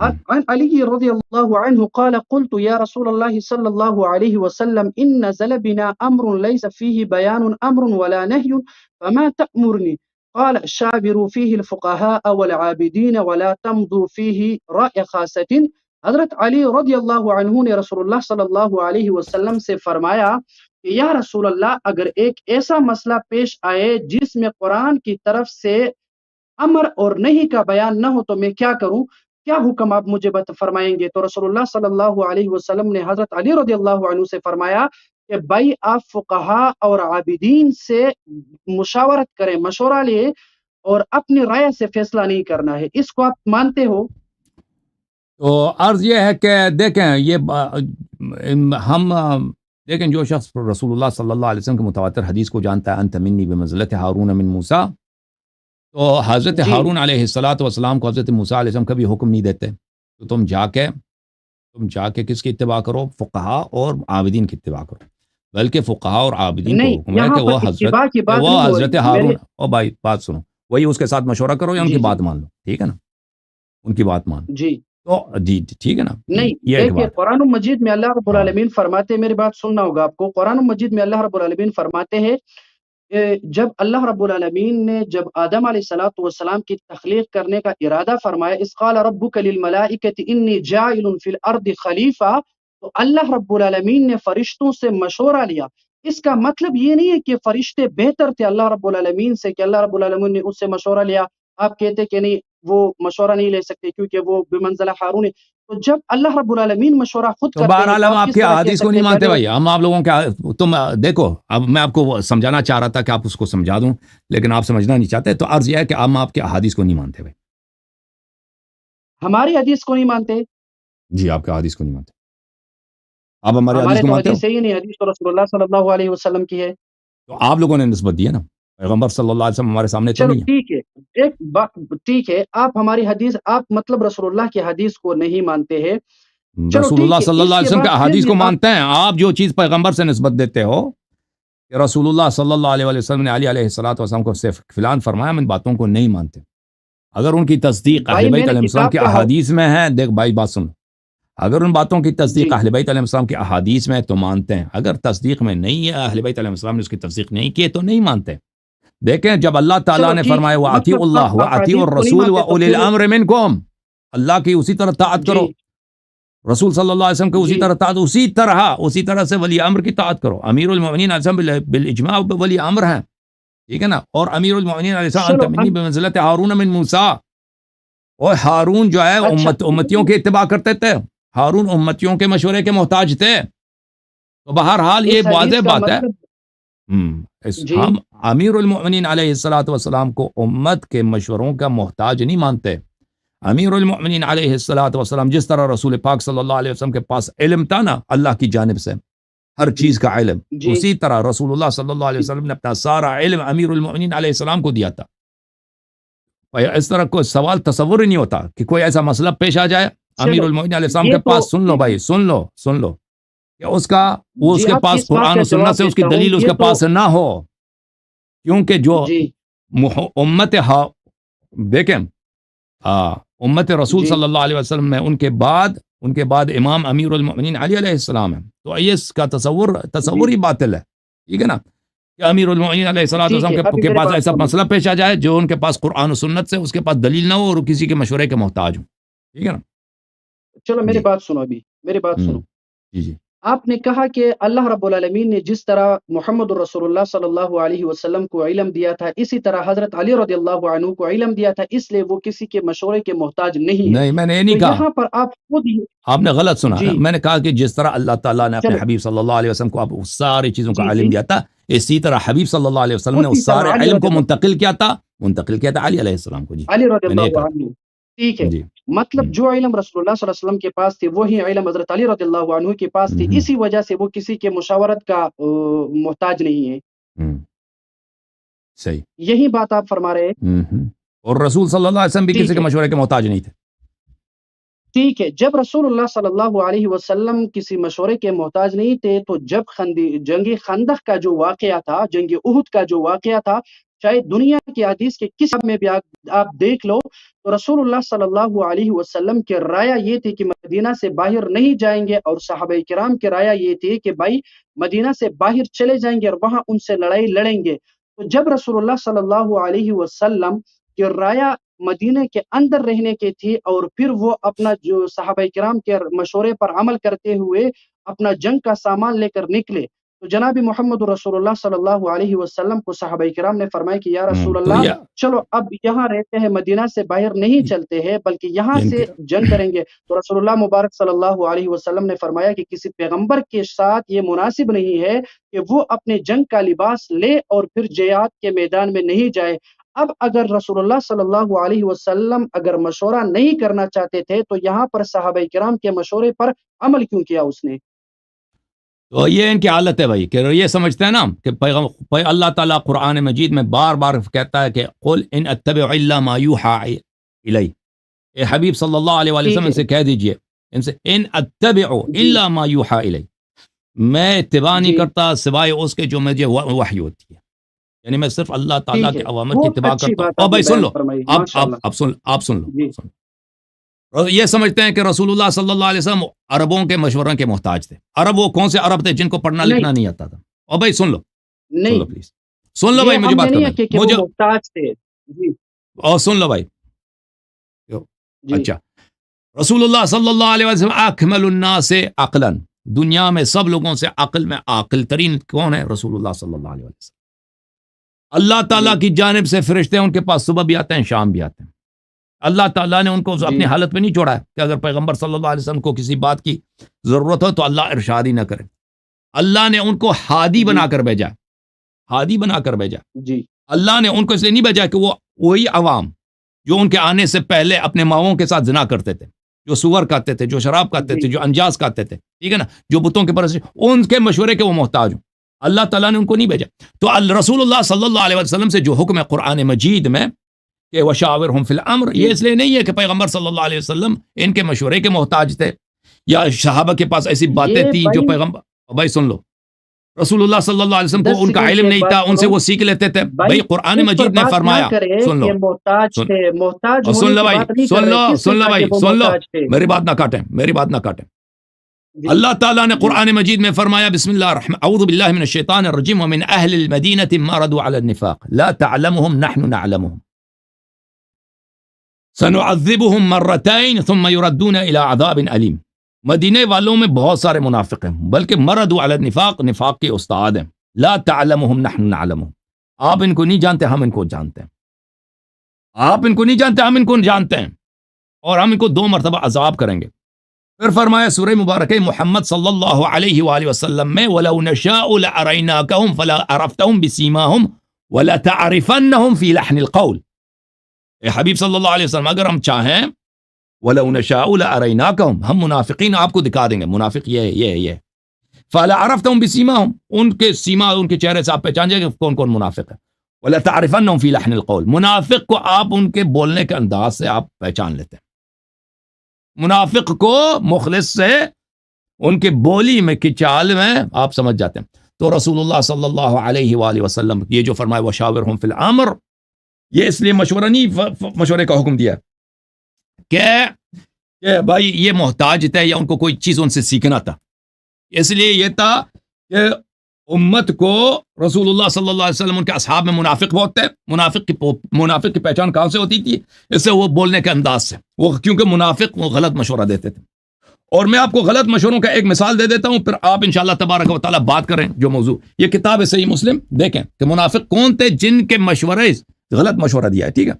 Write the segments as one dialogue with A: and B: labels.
A: عن علي رضي الله عنه قال قلت يا رسول الله صلى الله عليه وسلم إن نزل بنا أمر ليس فيه بيان أمر ولا نهي فما تأمرني؟ قال شاوروا فيه الفقهاء والعابدين ولا تمضوا فيه رأي خاصة. حضرت علی رضی اللہ عنہ نے رسول اللہ صلی اللہ علیہ وسلم سے فرمایا کہ یا رسول اللہ، اگر ایک ایسا مسئلہ پیش آئے جس میں قرآن کی طرف سے امر اور نہیں کا بیان نہ ہو تو میں کیا کروں؟ کیا حکم آپ مجھے فرمائیں گے؟ تو رسول اللہ صلی اللہ علیہ وسلم نے حضرت علی رضی اللہ عنہ سے فرمایا کہ بھائی آپ فقہا اور عابدین سے مشاورت کریں، مشورہ لیں اور اپنی رائے سے فیصلہ نہیں کرنا ہے۔ اس کو آپ مانتے ہو؟
B: تو عرض یہ ہے کہ دیکھیں ہم دیکھیں جو شخص رسول اللہ صلی اللہ علیہ وسلم کے متواتر حدیث کو جانتا ہے انت منی بمنزلت ہارون من موسیٰ، تو حضرت ہارون علیہ السلام کو حضرت موسیٰ علیہ السلام کبھی حکم نہیں دیتے تو تم جا کے کس کی اتباع کرو؟ فقہا اور عابدین کی اتباع کرو، بلکہ فقہا اور عابدین کو حکم ہے کہ وہ حضرت ہارون، او بھائی بات سنو، وہی اس کے ساتھ مشورہ کرو یا ان کی بات مان لو، ٹھیک ہے نا، ان کی بات مان
A: جی
B: تو جی ٹھیک ہے نا۔
A: نہیں دیکھیے قرآن مجید میں اللہ رب العالمین فرماتے ہیں، میری بات سننا ہوگا آپ کو، قرآن مجید میں اللہ رب العالمین فرماتے ہیں جب اللہ رب العالمین نے جب آدم علیہ السلام کی تخلیق کرنے کا ارادہ فرمایا، اذ قال ربک للملائکۃ انی جاعل فی الارض خلیفہ، تو اللہ رب العالمین نے فرشتوں سے مشورہ لیا۔ اس کا مطلب یہ نہیں ہے کہ فرشتے بہتر تھے اللہ رب العالمین سے کہ اللہ رب العالمین نے اس سے مشورہ لیا، آپ کہتے کہ نہیں وہ مشورہ نہیں لے سکتے کیونکہ وہ بمنزلہ ہارون ہے۔ تو جب اللہ رب العالمین مشورہ خود
B: تو بہرحال ہم آپ کی احادیث کو نہیں مانتے بھائی، ہم آپ لوگوں کے تم دیکھو، اب میں آپ کو سمجھانا چاہ رہا تھا کہ آپ اس کو سمجھا دوں لیکن آپ سمجھنا نہیں چاہتے، تو عرض یہ ہے کہ ہم آپ کے احادیث کو نہیں مانتے بھائی۔
A: ہماری حدیث کو نہیں مانتے؟
B: جی آپ کے احادیث کو نہیں مانتے، آپ ہماری حدیث کو مانتے ہو؟
A: حدیث صحیح نہیں، حدیث تو رسول اللہ صلی اللہ علیہ وسلم کی ہے۔
B: تو آپ لوگوں نے نسبت دی ہے نا، پیغمبر صلی اللہ علیہ وسلم ہمارے سامنے تو نہیں ہے۔
A: ٹھیک ہے، ایک بات ٹھیک ہے، آپ ہماری حدیث، آپ مطلب رسول اللہ کی حدیث کو نہیں مانتے ہیں،
B: رسول اللہ صلی اللہ علیہ وسلم کے احادیث کو مانتے ہیں۔ آپ جو چیز پیغمبر سے نسبت دیتے ہو کہ رسول اللہ صلی اللہ علیہ وسلم نے علی علیہ السلام کو صرف فلان فرمایا، ہم ان باتوں کو نہیں مانتے۔ اگر ان کی تصدیق اہل بیت علیہ السلام کے احادیث میں ہے، دیکھ بھائی بات سن، اگر ان باتوں کی تصدیق اہل بیت علیہ السلام کے احادیث میں تو مانتے ہیں، اگر تصدیق میں نہیں ہے، اہل بیت علیہ السلام نے اس کی تصدیق نہیں کی تو نہیں مانتے۔ دیکھیں جب اللہ تعالیٰ نے فرمایا وَأَطِيعُوا اللَّهَ وَأَطِيعُوا الرَّسُولَ وَأُولِي الْأَمْرِ مِنْكُمْ، اللہ کی اسی طرح طاعت کرو، رسول صلی اللہ علیہ وسلم کو اسی طرح طاعت، اسی طرح سے ولی امر کی طاعت کرو۔ امیر المؤمنین علیہ السلام بالاجماع ولی امر ہیں، ٹھیک ہے نا، اور امیر المؤمنین علیہ السلام انت منی بمنزلت ہارون من موسیٰ، اور ہارون جو ہے امتیوں کی اتباع کرتے تھے، ہارون امتیوں کے مشورے کے محتاج تھے۔ تو بہرحال یہ واضح بات ہے، ہم امیر المؤمنین علیہ السلام کو امت کے مشوروں کا محتاج نہیں مانتے۔ امیر المؤمنین علیہ السلام جس طرح رسول پاک صلی اللہ علیہ وسلم کے پاس علم تھا نا اللہ کی جانب سے، ہر چیز کا علم، اسی طرح رسول اللہ صلی اللہ علیہ وسلم نے اپنا سارا علم امیر المؤمنین علیہ السلام کو دیا تھا۔ اس طرح کوئی سوال تصور ہی نہیں ہوتا کہ کوئی ایسا مسئلہ پیش آ جائے امیر المؤمنین علیہ السلام کے پاس، سن لو بھائی، سن لو کہ اس کے پاس قرآن و سنت سے اس کی دلیل اس کے پاس نہ ہو، کیونکہ جو امت دیکھیں امت رسول صلی اللہ علیہ وسلم میں ان کے بعد امام امیر المؤمنین علی علیہ السلام ہے، تو یہ اس کا تصور ہی باطل ہے، ٹھیک ہے نا، کہ امیر المؤمنین علیہ السلام کے پاس ایسا مسئلہ پیش آ جائے جو ان کے پاس قرآن و سنت سے اس کے پاس دلیل نہ ہو اور کسی کے مشورے کے محتاج ہوں، ٹھیک ہے نا۔
A: چلو میری بات سنو، ابھی میری بات سنو۔
B: جی
A: آپ نے کہا کہ اللہ رب العالمین نے جس طرح محمد رسول اللہ صلی اللہ علیہ وسلم کو علم دیا تھا، اسی طرح حضرت علی رضی اللہ عنہ کو علم دیا تھا، اس لیے وہ کسی کے مشورے کے محتاج نہیں ہے۔
B: نہیں میں نے یہ نہیں کہا،
A: یہاں پر آپ
B: نے غلط سنا، میں نے کہا کہ جس طرح اللہ تعالیٰ نے اپنے حبیب صلی اللہ علیہ وسلم کو آپ ساری چیزوں کا علم دیا تھا، اسی طرح حبیب صلی اللہ علیہ وسلم نے اس سارے علم کو منتقل کیا تھا علی علیہ السلام کو۔ جی
A: علی رضی اللہ عنہ، ٹھیک ہے، مطلب جو علم رسول اللہ صلی اللہ علیہ وسلم کے پاس تھی وہی علم حضرت علی رضی اللہ عنہ کے پاس تھی، اسی وجہ سے وہ کسی کے مشاورت کا محتاج نہیں ہے۔
B: صحیح،
A: یہی بات آپ فرما رہے ہیں۔
B: اور رسول صلی اللہ علیہ وسلم بھی کسی کے مشورے کے محتاج نہیں تھے۔
A: ٹھیک ہے، جب رسول اللہ صلی اللہ علیہ وسلم کسی مشورے کے محتاج نہیں تھے تو جب جنگ خندق کا جو واقعہ تھا، جنگ احد کا جو واقعہ تھا، چاہے دنیا کی حدیث کے کس باب میں بھی آپ دیکھ لو تو رسول اللہ صلی اللہ علیہ وسلم کی رائے یہ تھی کہ مدینہ سے باہر نہیں جائیں گے، اور صحابہ کرام کی رائے یہ تھی کہ بھائی مدینہ سے باہر چلے جائیں گے اور وہاں ان سے لڑائی لڑیں گے۔ تو جب رسول اللہ صلی اللہ علیہ وسلم کی رائے مدینہ کے اندر رہنے کی تھی، اور پھر وہ اپنا جو صحابہ کرام کے مشورے پر عمل کرتے ہوئے اپنا جنگ کا سامان لے کر نکلے، تو جناب محمد رسول اللہ صلی اللہ علیہ وسلم کو صحابہ کرام نے فرمایا کہ یا رسول
B: تو
A: اللہ چلو اب یہاں رہتے ہیں، مدینہ سے باہر نہیں چلتے ہیں بلکہ یہاں سے جنگ کریں گے۔ تو رسول اللہ مبارک صلی اللہ علیہ وسلم نے فرمایا کہ کسی پیغمبر کے ساتھ یہ مناسب نہیں ہے کہ وہ اپنے جنگ کا لباس لے اور پھر جہاد کے میدان میں نہیں جائے۔ اب اگر رسول اللہ صلی اللہ علیہ وسلم اگر مشورہ نہیں کرنا چاہتے تھے تو یہاں پر صحابہ کرام کے مشورے پر عمل کیوں کیا اس نے؟
B: تو یہ ان کی حالت ہے بھائی، کہ یہ سمجھتے ہیں نا کہ اللہ تعالیٰ قرآن مجید میں بار بار کہتا ہے کہ قل ان اتبع الا ما یوحی الی، اے حبیب صلی اللہ علیہ وسلم سے کہہ دیجئے ان سے ان اتبع الا ما یوحی الی، میں اتباع نہیں کرتا سوائے اس کے جو مجھے وحی ہوتی ہے، یعنی میں صرف اللہ تعالیٰ کے اوامر کی اتباع کرتا ہوں۔ اور بھائی سن لو، آپ سن لو، یہ سمجھتے ہیں کہ رسول اللہ صلی اللہ علیہ وسلم عربوں کے مشوروں کے محتاج تھے۔ عرب وہ کون سے عرب تھے جن کو پڑھنا لکھنا نہیں آتا تھا؟ اور بھائی سن لو، سن لو پلیز، سن لو بھائی، مجھے بات کرنا مجھے،
A: محتاج تھے
B: اور سن لو بھائی۔ اچھا، رسول اللہ صلی اللہ علیہ وسلم اکمل الناس عقلا، دنیا میں سب لوگوں سے عقل میں عاقل ترین کون ہے؟ رسول اللہ صلی اللہ علیہ وسلم۔ اللہ تعالیٰ کی جانب سے فرشتے ہیں، ان کے پاس صبح بھی آتے ہیں شام بھی آتے ہیں۔ اللہ تعالیٰ نے ان کو اپنی حالت میں نہیں چھوڑا ہے کہ اگر پیغمبر صلی اللہ علیہ وسلم کو کسی بات کی ضرورت ہو تو اللہ ارشاد ہی نہ کرے۔ اللہ نے ان کو ہادی بنا کر بھیجا، ہادی بنا کر بھیجا۔ اللہ نے ان کو اس لیے نہیں بھیجا کہ وہ وہی عوام جو ان کے آنے سے پہلے اپنے ماؤں کے ساتھ زنا کرتے تھے، جو سور کھاتے تھے، جو شراب کھاتے تھے، جو انجاز کھاتے تھے، ٹھیک ہے نا، جو بتوں کے پرست، ان کے مشورے کے وہ محتاج ہوں۔ اللہ تعالیٰ نے ان کو نہیں بھیجا۔ تو رسول اللہ صلی اللہ علیہ وسلم سے جو حکم ہے قرآن مجید میں کہ وشاورہم فی الامر، یہ اس لیے نہیں ہے کہ پیغمبر صلی اللہ علیہ وسلم ان کے مشورے کے محتاج تھے یا صحابہ کے پاس ایسی باتیں تھیں جو پیغمبر، بھائی سن لو، رسول اللہ صلی اللہ علیہ وسلم کو ان کا علم نہیں تھا، ان سے وہ سیکھ لیتے تھے۔ بھائی قرآن مجید نے فرمایا، سن لو، سن لو بھائی، سن لو، سن لو بھائی، سن لو، میری بات نہ کاٹیں، میری بات نہ کاٹیں۔ اللہ تعالیٰ نے قرآن مجید میں فرمایا، بسم اللہ الرحمن، اعوذ باللہ من الشیطان الرجیم، ومن اہل المدینۃ مردوا علی النفاق لا تعلمهم نحن نعلمهم سنعذبهم مرتين ثم يردون الى عذاب علیم۔ مدینے والوں میں بہت سارے منافق ہیں، بلکہ مردوا علی النفاق، نفاق کے استاد ہیں۔ لا تعلمهم نحن نعلمهم، آپ ان کو نہیں جانتے، ہم ان کو جانتے ہیں۔ آپ ان کو نہیں جانتے، ہم ان کو جانتے ہیں، اور ہم ان کو 2 مرتبہ عذاب کریں گے۔ پھر فرمایا سورہ مبارکہ محمد صلی اللہ علیہ وآلہ وسلم میں، وَلَوْ نَشَاءُ لَأَرَيْنَاكَهُمْ فَلَا عَرَفْتَهُمْ بِسِيمَاهُمْ وَلَتَعْرِفَنَّهُمْ فِي لَحْنِ الْقَوْلِ۔ اے حبیب صلی اللہ علیہ وسلم، اگر ہم چاہیں، وَلَوْ نَشَاءُ لَأَرَيْنَاكَهُمْ، ہم منافقین آپ کو دکھا دیں گے، منافق یہ فَلَا عَرَفْتَهُمْ بِسِيمَاهُمْ، ان کے سیما، ان کے چہرے سے آپ پہچان جائیں گے کون کون منافق ہے۔ وَلَتَعْرِفَنَّهُمْ فِي لَحْنِ الْقَوْلِ، منافق کو آپ ان کے بولنے کے انداز سے آپ پہچان لیتے ہیں۔ منافق کو مخلص سے ان کے بولی میں کی چال میں آپ سمجھ جاتے ہیں۔ تو رسول اللہ صلی اللہ علیہ وآلہ وسلم یہ جو فرمائے وشاورہم فی الامر، یہ اس لیے مشورہ نہیں، مشورے کا حکم دیا کہ بھائی یہ محتاج تھے یا ان کو کوئی چیز ان سے سیکھنا تھا، اس لیے یہ تھا کہ امت کو رسول اللہ صلی اللہ علیہ وسلم، ان کے اصحاب میں منافق بہت تھے۔ منافق کی پہچان کہاں سے ہوتی تھی؟ اس سے وہ بولنے کے انداز سے، وہ کیونکہ منافق وہ غلط مشورہ دیتے تھے۔ اور میں آپ کو غلط مشوروں کا ایک مثال دے دیتا ہوں، پھر آپ انشاءاللہ تبارک و تعالیٰ بات کریں جو موضوع، یہ کتاب ہے صحیح مسلم، دیکھیں کہ منافق کون تھے جن کے مشورے غلط مشورہ دیا ہے، ٹھیک ہے؟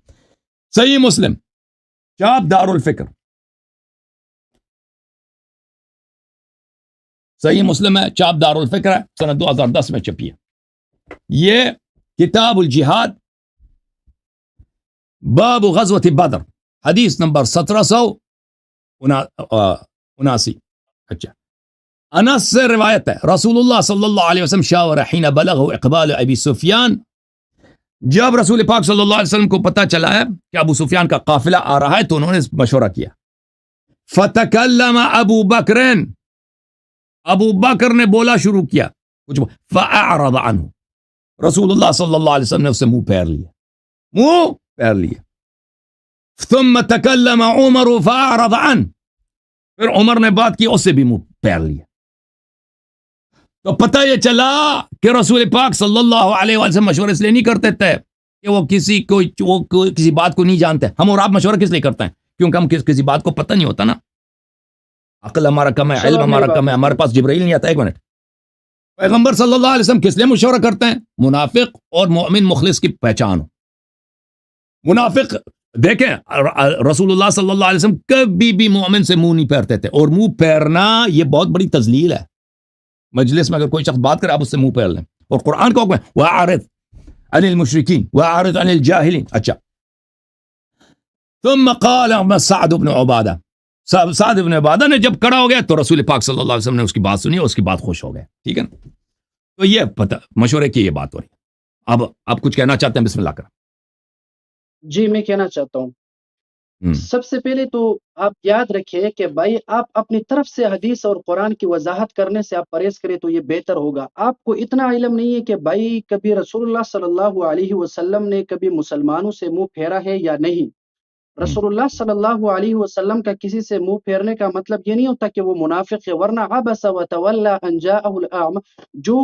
B: صحیح مسلم، چاپ دار الفکر، صحیح مسلم ہے، چاپ دار الفکر ہے، سنہ 2010 میں چھپی ہے۔ یہ کتاب الجہاد، باب غزوۃ بدر، حدیث نمبر 1779۔ اچھا، انس سے روایت ہے، رسول اللہ صلی اللہ علیہ وسلم شاور حین بلغ اقبال ابی سفیان، جب رسول پاک صلی اللہ علیہ وسلم کو پتہ چلا ہے کہ ابو سفیان کا قافلہ آ رہا ہے تو انہوں نے مشورہ کیا۔ فتکلم ابو بکر، ابو بکر نے بولا شروع کیا کچھ، فاعرض عنہ، رسول اللہ صلی اللہ علیہ وسلم نے اسے منہ پھیر لیا ثم تکلم عمر فاعرض عنه، پھر عمر نے بات کی، اس سے بھی منہ پھیر لیا. تو پتہ یہ چلا کہ رسول پاک صلی اللہ علیہ وسلم مشورہ اس لیے نہیں کرتے تھے کہ وہ کسی بات کو نہیں جانتے. ہم اور آپ مشورہ کس لیے کرتے ہیں؟ کیونکہ ہم کسی بات کو پتہ نہیں ہوتا نا. عقل ہمارا کم ہے، علم ہمارا کم ہے، ہمارے پاس جبرائیل نہیں آتا. ایک منٹ، پیغمبر صلی اللہ علیہ وسلم کس لیے مشورہ کرتے ہیں؟ منافق اور مومن مخلص کی پہچان ہو. منافق دیکھیں، رسول اللہ صلی اللہ علیہ وسلم کبھی بھی مومن سے منہ نہیں پھیرتے تھے، اور منہ پھیرنا یہ بہت بڑی تذلیل ہے. مجلس میں اگر کوئی شخص بات کرے آپ اس سے منہ پھیر لیں، اور قرآن کا حکم ہے وَأَعْرِضْ عَنِ الْمُشْرِكِينَ وَأَعْرِضْ عَنِ الْجَاهِلِينَ. اچھا، ثم قال سعد بن عبادہ، سعد بن عبادہ نے جب کڑا ہو گیا تو رسول پاک صلی اللہ علیہ وسلم نے اس کی بات سنی اور اس کی بات خوش ہو گئے. ٹھیک ہے نا؟ تو یہ پتہ مشورے کی یہ بات ہو رہی ہے. اب آپ کچھ کہنا چاہتے ہیں؟ بسم اللہ کریں.
A: جی میں کہنا چاہتا ہوں، سب سے پہلے تو آپ یاد رکھیں کہ بھائی آپ اپنی طرف سے حدیث اور قرآن کی وضاحت کرنے سے آپ پرہیز کریں تو یہ بہتر ہوگا. آپ کو اتنا علم نہیں ہے کہ بھائی کبھی رسول اللہ صلی اللہ علیہ وسلم نے کبھی مسلمانوں سے منہ پھیرا ہے یا نہیں. رسول اللہ صلی اللہ علیہ وسلم کا کسی سے منہ پھیرنے کا مطلب یہ نہیں ہوتا کہ وہ منافق ہے، ورنہ عبس وتولی ان جاءہ الاعمى، جو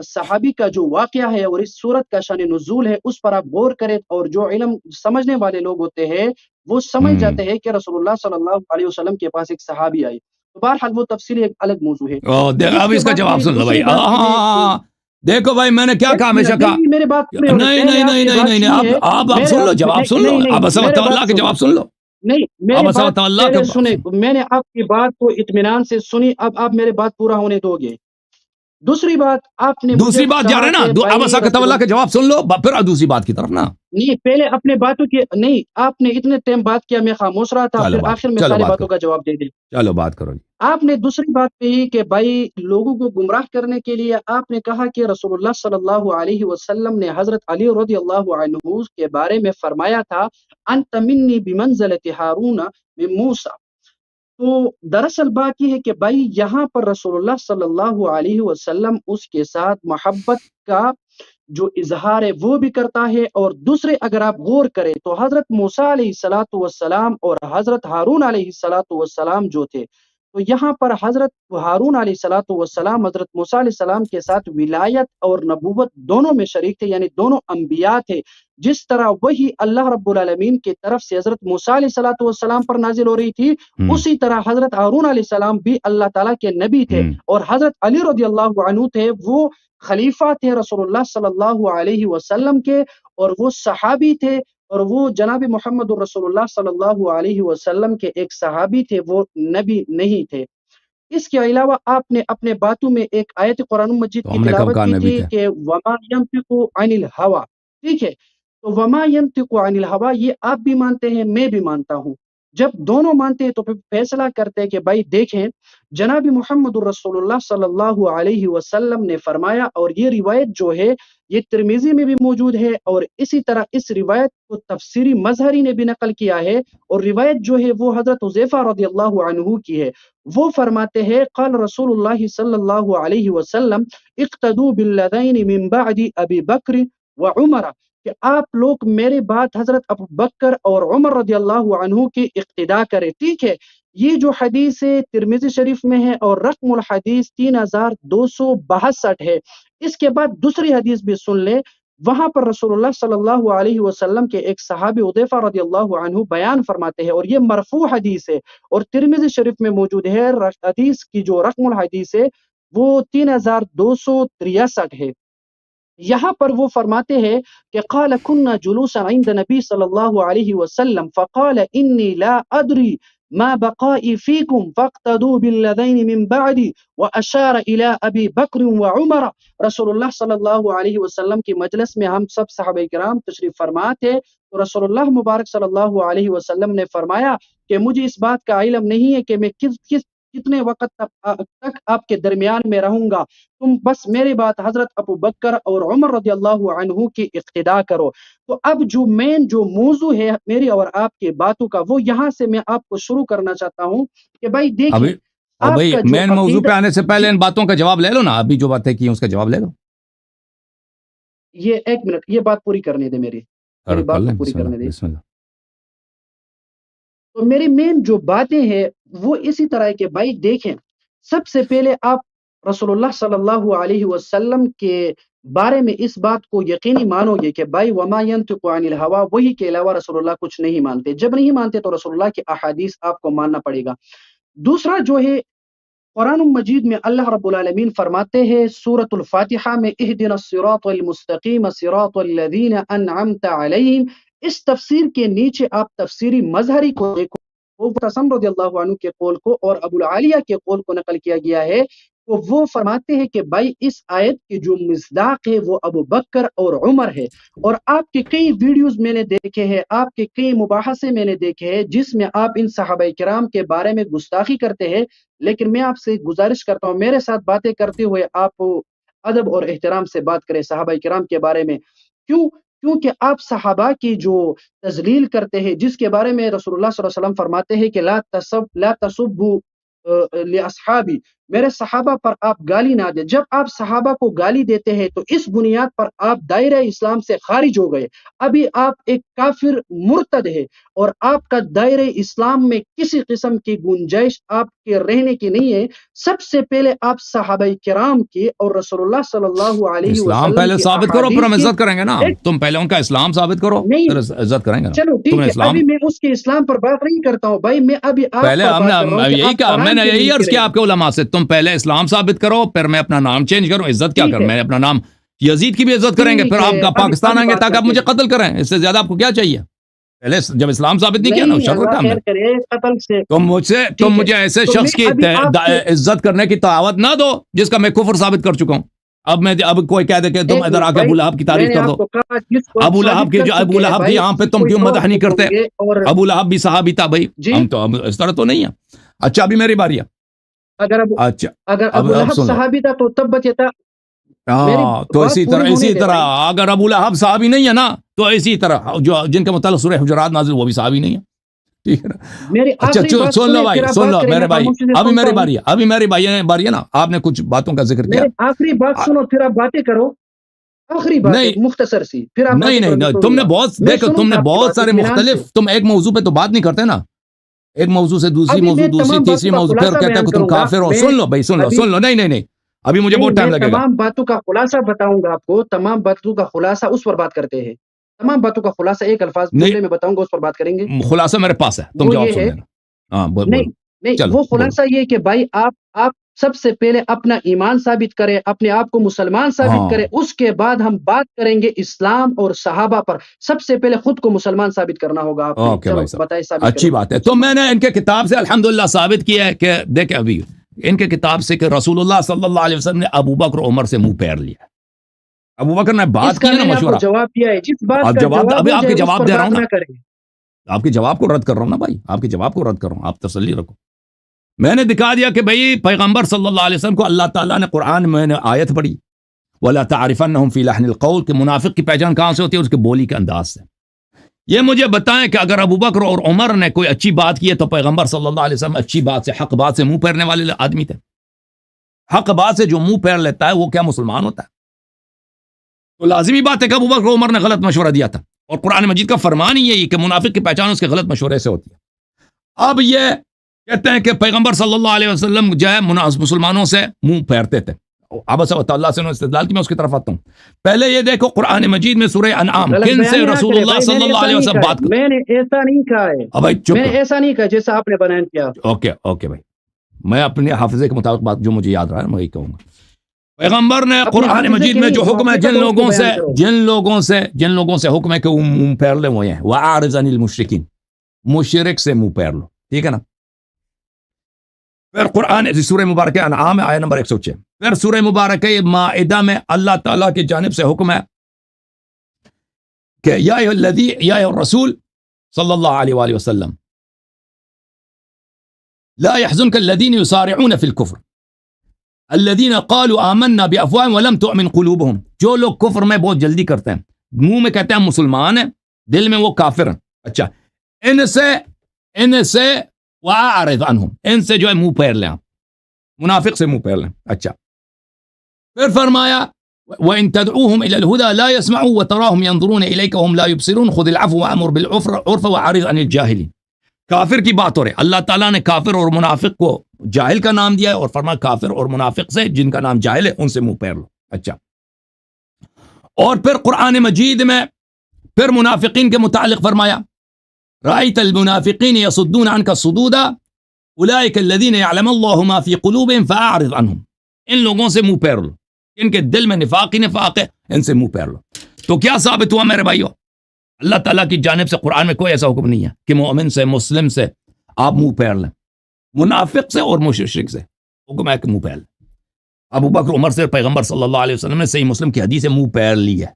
A: صحابی کا جو واقعہ ہے اور اس صورت کا شان نزول ہے اس پر آپ غور کریں، اور جو علم سمجھنے والے لوگ ہوتے ہیں وہ سمجھ جاتے ہیں کہ رسول اللہ صلی اللہ علیہ وسلم کے پاس ایک صحابی آئی. تو بہرحال وہ تفصیلی ایک الگ موضوع ہے.
B: اب اس کا جواب سن لو بھائی. دیکھو بھائی، میں نے کیا کہا، ہمیشہ کہا
A: میرے بات
B: نہیں، آپ سن لو، جواب سن لو. اب اللہ کے جواب سن لو.
A: نہیں، میں نے آپ کی بات کو اطمینان سے سنی. اب آپ میرے بات پورا ہونے دو گے. دوسری بات آپ نے
B: دوسری بات جا رہے ہیں نا، اب اسکت اللہ کے جواب سن لو، پھر دوسری بات کی طرف نا.
A: نہیں، پہلے اپنے باتوں کی نہیں، آپ نے اتنے ٹائم بات کیا، میں خاموش رہا تھا، پھر آخر میں ساری باتوں کا جواب دے دیں.
B: چلو بات کرو.
A: آپ نے دوسری بات کہی کہ بھائی لوگوں کو گمراہ کرنے کے لیے آپ نے کہا کہ رسول اللہ صلی اللہ علیہ وسلم نے حضرت علی رضی اللہ عنہ کے بارے میں فرمایا تھا انت منی بمنزلۃ ہارون من موسیٰ. تو دراصل بات یہ ہے کہ بھائی یہاں پر رسول اللہ صلی اللہ علیہ وسلم اس کے ساتھ محبت کا جو اظہار ہے وہ بھی کرتا ہے. اور دوسرے اگر آپ غور کریں تو حضرت موسیٰ علیہ الصلوۃ والسلام اور حضرت ہارون علیہ الصلوۃ والسلام جو تھے، تو یہاں پر حضرت ہارون علیہ الصلوۃ والسلام حضرت موسیٰ علیہ السلام کے ساتھ ولایت اور نبوت دونوں میں شریک تھے، یعنی دونوں انبیاء تھے. جس طرح وہی اللہ رب العالمین کی طرف سے حضرت موسیٰ علیہ الصلوۃ والسلام پر نازل ہو رہی تھی، اسی طرح حضرت ہارون علیہ السلام بھی اللہ تعالیٰ کے نبی تھے. اور حضرت علی رضی اللہ عنہ تھے، وہ خلیفہ تھے رسول اللہ صلی اللہ علیہ وسلم کے، اور وہ صحابی تھے، اور وہ جناب محمد رسول اللہ صلی اللہ علیہ وسلم کے ایک صحابی تھے، وہ نبی نہیں تھے. اس کے علاوہ آپ نے اپنے باتوں میں ایک آیت قرآن مجید کی تلاوت کی تھی کہ وما ينطق عن الهوى. ٹھیک ہے، تو وما ينطق عن الهوى یہ آپ بھی مانتے ہیں، میں بھی مانتا ہوں. جب دونوں مانتے ہیں تو پھر فیصلہ کرتے ہیں کہ بھائی دیکھیں جناب محمد رسول اللہ صلی اللہ علیہ وسلم نے فرمایا، اور یہ روایت جو ہے یہ ترمذی میں بھی موجود ہے، اور اسی طرح اس روایت کو تفسیری مظہری نے بھی نقل کیا ہے، اور روایت جو ہے وہ حضرت حذیفہ رضی اللہ عنہ کی ہے. وہ فرماتے ہیں قال رسول اللہ صلی اللہ علیہ وسلم اقتدوا بالذین من بعد ابی بکر وعمر، کہ آپ لوگ میرے بعد حضرت ابو بکر اور عمر رضی اللہ عنہ کی اقتداء کریں. ٹھیک ہے، یہ جو حدیث ترمذی شریف میں ہے اور رقم الحدیث 3262 ہے. اس کے بعد دوسری حدیث بھی سن لیں، وہاں پر رسول اللہ صلی اللہ علیہ وسلم کے ایک صحابی حذیفہ رضی اللہ عنہ بیان فرماتے ہیں، اور یہ مرفوع حدیث ہے اور ترمذی شریف میں موجود ہے. حدیث کی جو رقم الحدیث ہے وہ 3263 ہے. یہاں پر وہ فرماتے ہیں کہ قال كنا جلوسا عند نبی صلی اللہ علیہ وسلم فقال انی لا ادری ما بقائي فيكم فاقتدوا بالذين من بعدي واشار الى ابي بکر وعمر. رسول اللہ صلی اللہ علیہ وسلم کی مجلس میں ہم سب صحابہ کرام تشریف فرما تھے، تو رسول اللہ مبارک صلی اللہ علیہ وسلم نے فرمایا کہ مجھے اس بات کا علم نہیں ہے کہ میں کتنے وقت تک آپ کے درمیان میں رہوں گا، تم بس میری بات حضرت ابو بکر اور عمر رضی اللہ عنہ کی اقتداء کرو. تو اب جو موضوع ہے میری اور آپ کی باتوں کا، وہ یہاں سے میں آپ کو شروع کرنا چاہتا ہوں کہ بھائی دیکھیں
B: مین موضوع پہ آنے سے پہلے ان باتوں کا جواب لے لو نا. ابھی جو باتیں کی ہیں اس کا جواب لے لو.
A: یہ ایک منٹ، یہ بات پوری کرنے دے میری
B: کر
A: بات
B: لیں،
A: کو پوری
B: بسم
A: کرنے
B: اللہ
A: دے.
B: بسم اللہ.
A: تو میری مین جو باتیں ہیں وہ اسی طرح ہے کہ بھائی دیکھیں، سب سے پہلے آپ رسول اللہ صلی اللہ علیہ وسلم کے بارے میں اس بات کو یقینی مانو گے کہ بھائی وما ينطق عن الهوى، وہی کے علاوہ رسول اللہ کچھ نہیں مانتے. جب نہیں مانتے تو رسول اللہ کی احادیث آپ کو ماننا پڑے گا. دوسرا جو ہے، قرآن مجید میں اللہ رب العالمین فرماتے ہیں سورۃ الفاتحہ میں اہدنا الصراط المستقیم صراط الذین انعمت علیہم. اس تفسیر کے نیچے آپ تفسیری مظہری کو دیکھو، وہ معتصم رضی اللہ عنہ کے قول کو اور ابو العالیہ کے قول کو نقل کیا گیا ہے. تو وہ فرماتے ہیں کہ بھائی اس آیت کی جو مصداق ہے وہ ابو بکر اور عمر ہے. اور آپ کے کئی ویڈیوز میں نے دیکھے ہیں، آپ کے کئی مباحثے میں نے دیکھے ہیں جس میں آپ ان صحابہ کرام کے بارے میں گستاخی کرتے ہیں. لیکن میں آپ سے گزارش کرتا ہوں میرے ساتھ باتیں کرتے ہوئے آپ ادب اور احترام سے بات کریں صحابہ کرام کے بارے میں. کیونکہ آپ صحابہ کی جو تذلیل کرتے ہیں، جس کے بارے میں رسول اللہ صلی اللہ علیہ وسلم فرماتے ہیں کہ لا تسبوا لاصحابی، میرے صحابہ پر آپ گالی نہ دیں. جب آپ صحابہ کو گالی دیتے ہیں تو اس بنیاد پر آپ دائرہ اسلام سے خارج ہو گئے. ابھی آپ ایک کافر مرتد ہے اور آپ کا دائرہ اسلام میں کسی قسم کی گنجائش آپ کے رہنے کی نہیں ہے. سب سے پہلے آپ صحابہ کرام کی اور رسول اللہ صلی اللہ علیہ
B: اسلام
A: وسلم
B: پہلے
A: کی
B: ثابت کرو پھر ہم
A: احادیث کی
B: عزت کریں گے نا. تم پہلے ان کا اسلام ثابت کرو
A: نہیں.
B: پھر عزت کریں گے نا.
A: چلو
B: تم
A: ٹھیک
B: نے
A: ہے،
B: اسلام
A: ابھی میں اس کے اسلام پر بات نہیں کرتا ہوں بھائی، میں ابھی آپ
B: پہلے
A: پر
B: ہم
A: بات کر رہا ہوں کہ
B: یہی
A: آپ
B: کہا، میں
A: قرآن
B: نے
A: کے
B: یہی عرض
A: منکر
B: کیا
A: ہیں.
B: آپ کے علماء سے، تم پہلے اسلام ثابت کرو پھر میں اپنا نام چینج کروں. عزت کیا
A: ٹھیک
B: کروں؟
A: ہے،
B: میں اپنا نام یزید کی بھی عزت کریں گے،
A: ٹھیک
B: پھر
A: ہے،
B: آپ کا پاکستان
A: ابھی
B: آئیں گے
A: بات
B: تاکہ آپ
A: کرتے
B: مجھے
A: ہیں.
B: قتل کریں. اس سے زیادہ آپ کو کیا چاہیے؟ پہلے جب اسلام ثابت نہیں کیا نا
A: نہیں،
B: شرط
A: اللہ
B: کام ہے.
A: خیر کرے قتل سے.
B: تم
A: ٹھیک ہے،
B: مجھے ایسے
A: تو میں
B: شخص کی
A: ابھی آپ سے
B: عزت کرنے کی دعوت نہ دو جس کا میں کفر ثابت کر چکا ہوں. اب کوئی کہہ دے کہ تم
A: ایک
B: ادھر
A: منٹ
B: آ کے
A: بھائی،
B: ابو لہب کی
A: میں
B: تعریف
A: نے
B: کر
A: آپ
B: دو.
A: کو کہا جس کو آپ
B: ابو لہب
A: ثابت
B: کی
A: کر
B: ابو
A: چکے ہیں
B: لہب کی
A: بھائی،
B: یہاں پہ
A: اس کی
B: تم
A: کوئی
B: کیوں
A: اور
B: مدح نہیں
A: نہیں
B: کرتے؟
A: کروں گے. اور
B: ابو لہب بھی صحابی تھا بھائی.
A: جی،
B: ہم تو اب اس طرح تو نہیں ہے. اچھا ابھی میری باری ہے.
A: اگر
B: اچھا
A: ابو
B: اب
A: لہب
B: سن لو.
A: صحابی تھا تو تب بچتا. میری
B: ہاں تو
A: بات پوری ہونے
B: اسی
A: دے
B: طرح
A: بھائی.
B: اگر ابو لہب صحابی نہیں ہے نا تو اسی طرح جو جن کے متعلق سورہ حجرات نازل وہ بھی صحابی نہیں ہے. ٹھیک ہے نا.
A: میری
B: اچھا
A: آخری بات
B: سن لو
A: سنیں
B: بھائی،
A: پھر آپ
B: سن
A: بات
B: لو
A: کریں.
B: میرے
A: میں
B: بھائی،
A: خاموشی سے
B: ابھی
A: سنتا
B: میری
A: ہوں.
B: باری ہے. ابھی میری باری ہے نا. آپ نے کچھ باتوں کا ذکر کیا.
A: میری آخری بات سنو پھر آپ باتیں کرو. آخری بات ہے
B: نہیں
A: مختصر سی، پھر آپ باتیں کرو. میں
B: نہیں،
A: سنوں
B: تم نے
A: گا،
B: بہت
A: میں
B: دیکھو،
A: سنوں
B: تم
A: گا
B: نے
A: آپ کی
B: بہت
A: بات
B: سارے
A: اطمینان سے.
B: مختلف، تم ایک موضوع پہ تو بات نہیں کرتے نا. ایک موضوع سے دوسری
A: ابھی
B: موضوع،
A: میں
B: دوسری
A: تمام
B: تیسری
A: باتوں کا
B: موضوع، پھر
A: خلاصہ
B: کہتے ہیں
A: بیان
B: کہ تم
A: کروں گا.
B: کافر ہو.
A: میں
B: سن لو بھائی،
A: ابھی
B: سن لو. نہیں ابھی مجھے
A: نہیں،
B: بہت ٹائم
A: میں
B: لگے گا.
A: تمام باتوں کا خلاصہ بتاؤں گا آپ کو. تمام باتوں کا خلاصہ اس پر بات کرتے ہیں. تمام باتوں کا خلاصہ ایک الفاظ جملے میں بتاؤں گا، اس پر بات کریں گے.
B: نہیں خلاصہ میرے پاس ہے، تم
A: وہ
B: جواب
A: یہ
B: سن
A: ہے،
B: لینا. ہاں
A: نہیں
B: بولو.
A: نہیں،
B: چلو
A: وہ
B: بولو.
A: خلاصہ یہ کہ بھائی آپ سب سے پہلے اپنا ایمان ثابت کریں، اپنے آپ کو مسلمان ثابت
B: ہاں
A: کریں. اس کے بعد ہم بات کریں گے اسلام اور صحابہ پر. سب سے پہلے خود کو مسلمان ثابت کرنا ہوگا آپ نے.
B: اوکے
A: چلو
B: بھائی صاحب،
A: بتائیں، ثابت
B: اچھی
A: کریں
B: بات ہے. تو
A: مسلمان.
B: میں نے ان کے کتاب سے الحمدللہ ثابت کیا ہے کہ دیکھیں ابھی ان کے کتاب سے کہ رسول اللہ صلی اللہ علیہ وسلم نے ابو بکر عمر سے منہ پھیر لیا. ابو بکر نے
A: اس
B: بات
A: کا
B: کی ہے نا
A: میں نے آپ کو
B: مشورہ.
A: جواب دیا ہے. جس بات
B: اب
A: کا
B: جواب
A: جواب
B: ابھی
A: ہو
B: آپ کے
A: جائے اس
B: جواب
A: پر
B: دے رہا
A: بات
B: ہوں نا.
A: نہ کریں.
B: آپ کے جواب کو رد کر رہا ہوں نا بھائی. آپ کے جواب کو رد کر رہا ہوں. آپ تسلی رکھو. میں نے دکھا دیا کہ بھائی پیغمبر صلی اللہ علیہ وسلم کو اللہ تعالیٰ نے قرآن میں نے آیت پڑھی وَلَا تَعْرِفَنَّهُمْ فِي لَحْنِ الْقَوْلِ کہ منافق کی پہچان کہاں سے ہوتی ہے؟ اس کے بولی کے انداز سے. یہ مجھے بتائیں کہ اگر ابو بکر اور عمر نے کوئی اچھی بات کی ہے تو پیغمبر صلی اللہ علیہ وسلم اچھی بات سے، حق بات سے منہ پھیرنے والے آدمی تھے. حق بات سے جو منہ پھیر لیتا ہے وہ کیا مسلمان ہوتا ہے؟ تو لازمی بات ہے کہ ابو بکر اور عمر نے غلط مشورہ دیا تھا. اور قرآن مجید کا فرمان ہی یہی کہ منافق کی پہچان اس کے غلط مشورے سے ہوتی ہے. اب یہ کہتے ہیں کہ پیغمبر صلی اللہ علیہ وسلم جو ہے مسلمانوں سے منہ پھیرتے تھے. اب اللہ سے استدلال کی میں اس کی طرف آتا ہوں. پہلے یہ دیکھو قرآن مجید میں سورہ انعام
A: غلط
B: کن سے
A: بیانی نہ
B: رسول
A: کرے
B: اللہ
A: بھائی.
B: صلی اللہ علیہ وسلم بات
A: میں نے ایسا نہیں کہا ہے.
B: اب بھائی چپ
A: میں نے
B: کرو.
A: ایسا نہیں کہا جیسا آپ نے بیان کیا.
B: اوکے بھائی، میں اپنے حافظے کے مطابق بات جو مجھے یاد رہا ہے میں وہی کہوں گا. پیغمبر نے
A: اپنے
B: قرآن
A: حافظے
B: مجید
A: کے
B: میں
A: نہیں،
B: جو حکم ہے
A: حقیقت اس کو بیان کرو.
B: جن لوگوں سے حکم ہے کہ وہ منہ پھیر لیں وہ یہ ہے وَأَعْرِضْ عَنِ الْمُشْرِكِينَ، مشرک سے منہ پھیر لو. ٹھیک ہے نا. پھر قرآن سورہ مبارکہ انعام آیہ نمبر 106. پھر سورہ مبارکہ مائدہ میں اللہ تعالیٰ کی جانب سے حکم ہے کہ یا ایھا الرسول صلی اللہ علیہ وآلہ وسلم لا يحزنك الذين يسارعون في الكفر الذين قالوا آمنا بأفواههم ولم تؤمن قلوبهم. جو لوگ کفر میں بہت جلدی کرتے ہیں، منہ میں کہتے ہیں مسلمان ہیں، دل میں وہ کافر ہیں. اچھا ان سے وَأَعْرِضْ عَنْهُمْ، ان سے جو ہے منہ پھیر لیں، آپ منافق سے منہ پھیر لیں. اچھا پھر فرمایا وَإِن تَدْعُوهُمْ إِلَى الْهُدَى لَا يَسْمَعُوا وَتَرَاهُمْ يَنظُرُونَ إِلَيْكَ وَهُمْ لَا يُبْصِرُونَ خُذِ الْعَفْوَ وَأْمُرْ بِالْعُرْفِ وَأَعْرِضْ عَنِ الْجَاهِلِينَ. کافر کی بات ہو رہی ہے. اللہ تعالیٰ نے کافر اور منافق کو جاہل کا نام دیا ہے اور فرمایا کافر اور منافق سے جن کا نام جاہل ہے ان سے منہ پھیر لو. اچھا، اور پھر قرآن مجید میں پھر منافقین کے متعلق فرمایا رَأَيْتَ الْمُنَافِقِينَ يَصُدُّونَ عَنْكَ الصُّدُودَ أُولَئِكَ الَّذِينَ يَعْلَمُ اللَّهُ مَا فِي قُلُوبِهِمْ فَأَعْرِضْ عَنْهُمْ. ان لوگوں سے منہ پھیر لو، ان کے دل میں نفاق ہی نفاق ہے، ان سے منہ پھیر لو. تو کیا ثابت ہوا میرے بھائیو؟ اللہ تعالیٰ کی جانب سے قرآن میں کوئی ایسا حکم نہیں ہے کہ مومن سے مسلم سے آپ منہ پھیر لیں، منافق سے اور مشرک سے حکم ہے کہ منہ پھیر لیں. ابو بکر عمر سے پیغمبر صلی اللہ علیہ وسلم نے صحیح مسلم کی حدیث سے منہ پھیر لی ہے.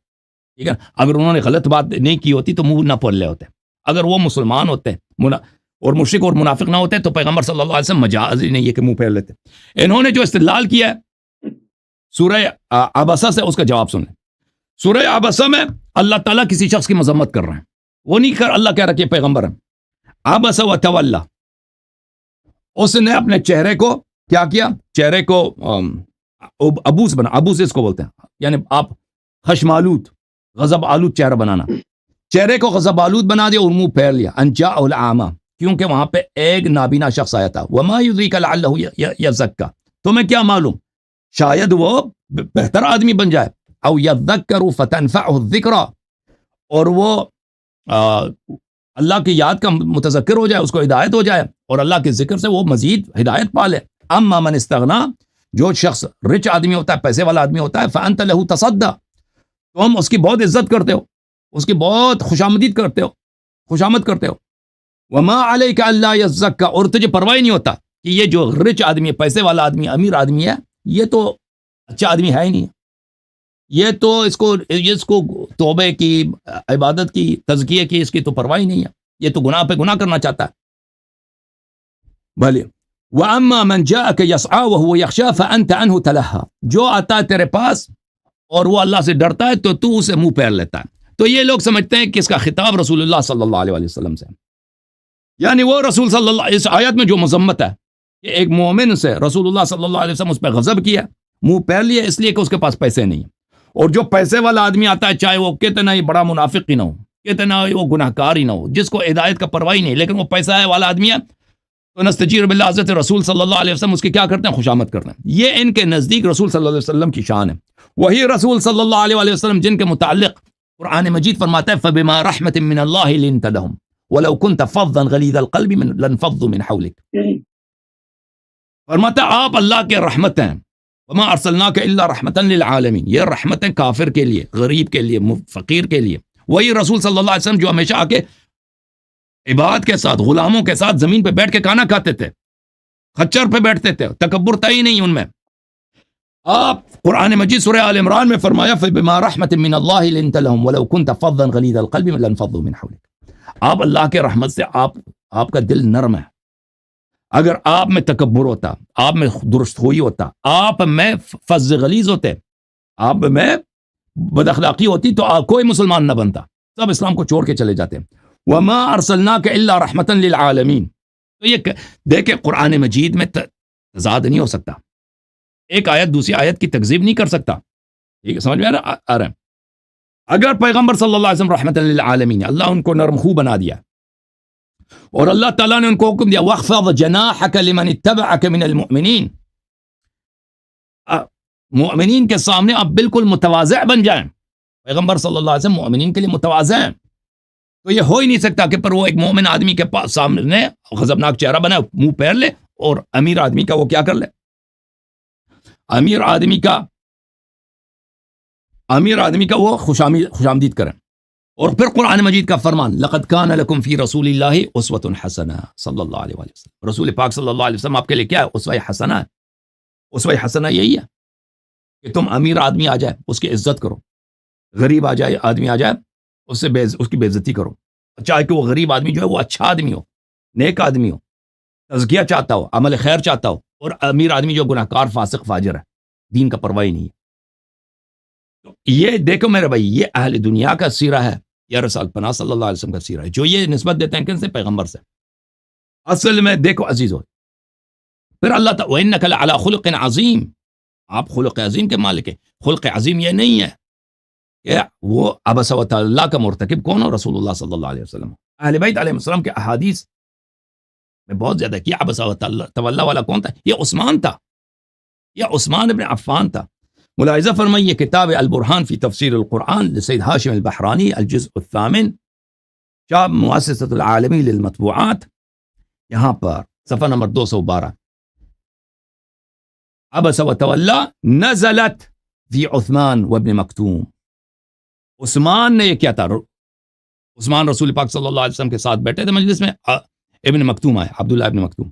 B: ٹھیک ہے، اگر انہوں نے غلط بات نہیں کی ہوتی تو منہ نہ پھول لے ہوتے. اگر وہ مسلمان ہوتے اور مشرک اور منافق نہ ہوتے تو پیغمبر صلی اللہ علیہ وسلم مجاز ہی نہیں ہے کہ منہ پھیر لیتے. انہوں نے جو استدلال کیا ہے سورہ عبسہ سے، اس کا جواب سن لیں. سورہ عبسہ میں اللہ تعالیٰ کسی شخص کی مذمت کر رہے ہیں. وہ نہیں کر اللہ کہہ رہا کہ پیغمبر ہیں. عبس و تولی، اس نے اپنے چہرے کو کیا کیا؟ چہرے کو ابوس بنا. ابوس اس کو بولتے ہیں، یعنی آپ خشم آلود، غضب آلود چہرہ بنانا. چہرے کو غضب آلود بنا دیا اور منہ پھیر لیا. ان جاءہ الاعمی، کیونکہ وہاں پہ ایک نابینا شخص آیا تھا. وما یدریک لعلہ یزکا، تمہیں کیا معلوم شاید وہ بہتر آدمی بن جائے. او یذکر فتنفعہ الذکرى، اور وہ اللہ کی یاد کا متذکر ہو جائے، اس کو ہدایت ہو جائے اور اللہ کے ذکر سے وہ مزید ہدایت پا لے. اما من استغنا، جو شخص رچ آدمی ہوتا ہے، پیسے والا آدمی ہوتا ہے، فانت لہ تصدی، تم اس کی بہت عزت کرتے ہو، اس کی بہت خوشامدید کرتے ہو، خوشامد کرتے ہو. وما علیک الا یزکا، اور تجھے پرواہ نہیں ہوتا کہ یہ جو رچ آدمی ہے، پیسے والا آدمی، امیر آدمی ہے، یہ تو اچھا آدمی ہے ہی نہیں، یہ تو اس کو توبے کی، عبادت کی، تزکیے کی اس کی تو پرواہ ہی نہیں ہے، یہ تو گناہ پہ گناہ کرنا چاہتا ہے. بھلے وَأَمَّا مَنْ جَاءَكَ يَسْعَى وَهُوَ يَخْشَى فَأَنْتَ عَنْهُ تَلَهَّى، جو آتا ہے تیرے پاس اور وہ اللہ سے ڈرتا ہے تو اسے منہ پھیر لیتا ہے. تو یہ لوگ سمجھتے ہیں کہ اس کا خطاب رسول اللہ صلی اللہ علیہ وسلم سے، یعنی وہ رسول صلی اللہ، اس آیت میں جو مذمت ہے کہ ایک مومن سے رسول اللہ صلی اللہ علیہ وسلم اس پہ غضب کیا، منہ پھیر لیا اس لیے کہ اس کے پاس پیسے نہیں ہیں. اور جو پیسے والا آدمی آتا ہے، چاہے وہ کتنا ہی بڑا منافق ہی نہ ہو، کتنا ہی وہ گناہ کار ہی نہ ہو، جس کو ہدایت کا پرواہ ہی نہیں، لیکن وہ پیسہ والا آدمی ہے، تو نستجیر باللہ، حضرت رسول صلی اللہ علیہ وسلم اس کی کیا کرتے ہیں؟ خوشامد کرتے ہیں. یہ ان کے نزدیک رسول صلی اللہ علیہ وسلم کی شان ہے. وہی رسول صلی اللہ علیہ وسلم جن کے متعلق قرآن مجید فرماتا ہے فَبِمَا رَحْمَةٍ مِّنَ اللَّهِ لِنْتَ لَهُمْ وَلَوْ كُنْتَ فَظًّا غَلِيظَ الْقَلْبِ لَانفَضُّوا مِنْ حَوْلِكَ. فرماتا ہے آپ اللہ کے رحمت ہیں، وَمَا أَرْسَلْنَاكَ إِلَّا رَحْمَةً لِلْعَالَمِينَ، یہ رحمتیں کافر کے لیے، غریب کے لیے، فقیر کے لیے. وہی رسول صلی اللہ علیہ وسلم جو ہمیشہ آ کے عباد کے ساتھ، غلاموں کے ساتھ زمین پہ بیٹھ کے کھانا کھاتے تھے، خچر پہ بیٹھتے تھے، تکبر تھا ہی نہیں ان میں. آپ قرآن مجید سورہ آل عمران میں فرمایا فَبِمَا رَحْمَةٍ مِّنَ اللَّهِ لِنْتَ لَهُمْ وَلَوْ كُنْتَ فَظًّا غَلِيظَ الْقَلْبِ لَانفَضُّوا مِنْ حَوْلِكَ. آپ اللہ کے رحمت سے آپ کا دل نرم ہے. اگر آپ میں تکبر ہوتا، آپ میں درست ہوئی ہوتا، آپ میں فظ غلیظ ہوتے، آپ میں بد اخلاقی ہوتی تو کوئی مسلمان نہ بنتا، سب اسلام کو چھوڑ کے چلے جاتے. وَمَا أَرْسَلْنَاكَ إِلَّا رَحْمَةً لِلْعَالَمِينَ. تو یہ دیکھیں قرآن مجید میں تضاد نہیں ہو سکتا، ایک آیت دوسری آیت کی تکذیب نہیں کر سکتا. ٹھیک ہے، سمجھ میں آ رہا ہے؟ اگر پیغمبر صلی اللہ علیہ وسلم رحمۃ للعالمین، اللہ ان کو نرم خو بنا دیا اور اللہ تعالیٰ نے ان کو حکم دیا وَاخْفَضْ جَنَاحَكَ لِمَنِ اتَّبَعَكَ مِنَ الْمُؤْمِنِينَ، مؤمنین کے سامنے آپ بالکل متواضع بن جائیں. پیغمبر صلی اللہ علیہ وسلم مؤمنین کے لیے متواضع ہیں. تو یہ ہو ہی نہیں سکتا کہ پر وہ ایک مومن آدمی کے پاس سامنے غضبناک چہرہ بنائے، منہ پھیر لے، اور امیر آدمی کا وہ کیا کر لے، امیر آدمی کا وہ خوشامدید کریں. اور پھر قرآن مجید کا فرمان لقد کان لکم فی رسول اللہ اسوۃ حسنہ صلی اللہ علیہ وسلم، رسول پاک صلی اللہ علیہ وسلم آپ کے لیے کیا ہے؟ اسوہ حسنہ ہے. اسوہ حسنہ یہی ہے کہ تم امیر آدمی آ جائے اس کی عزت کرو، غریب آدمی آ جائے اس کی بے عزتی کرو، چاہے کہ وہ غریب آدمی جو ہے وہ اچھا آدمی ہو، نیک آدمی ہو، تزکیہ چاہتا ہو، عمل خیر چاہتا ہو، اور امیر آدمی جو گناہ کار فاسق فاجر ہے، دین کا پرواہ نہیں ہے. تو یہ دیکھو میرے بھائی، یہ اہل دنیا کا سیرہ ہے یا رسول پناہ صلی اللہ علیہ وسلم کا سیرہ ہے، جو یہ نسبت دیتے ہیں کن سے؟ پیغمبر سے. اصل میں دیکھو عزیزو، پھر اللہ تعالیٰ وَإِنَّكَ لَعَلَىٰ خُلُقٍ عَظِيمٍ، آپ خلق عظیم کے مالک ہیں. خلق عظیم یہ نہیں ہے کہ وہ عبس و تولی کا مرتکب کون ہو؟ رسول اللہ صلی اللہ علیہ وسلم. اہل بیت علیہ السلام کے احادیث میں بہت زیادہ کیا عبس و تولی والا کون تھا؟ یہ عثمان تھا، یہ عثمان ابن عفان تھا. ملاحظہ فرمائیے کتاب البرہان فی تفسیر القرآن لسید ہاشم البحرانی الجزء الثامن شاب مؤسسۃ العالمی للمطبوعات، یہاں پر صفحہ نمبر 212 عبس و تولی نزلت فی عثمان وابن مکتوم. عثمان نے یہ کیا تھا؟ عثمان رسول پاک صلی اللہ علیہ وسلم کے ساتھ بیٹھے تھے مجلس میں، ابن مکتوم آئے، عبداللہ ابن مکتوم.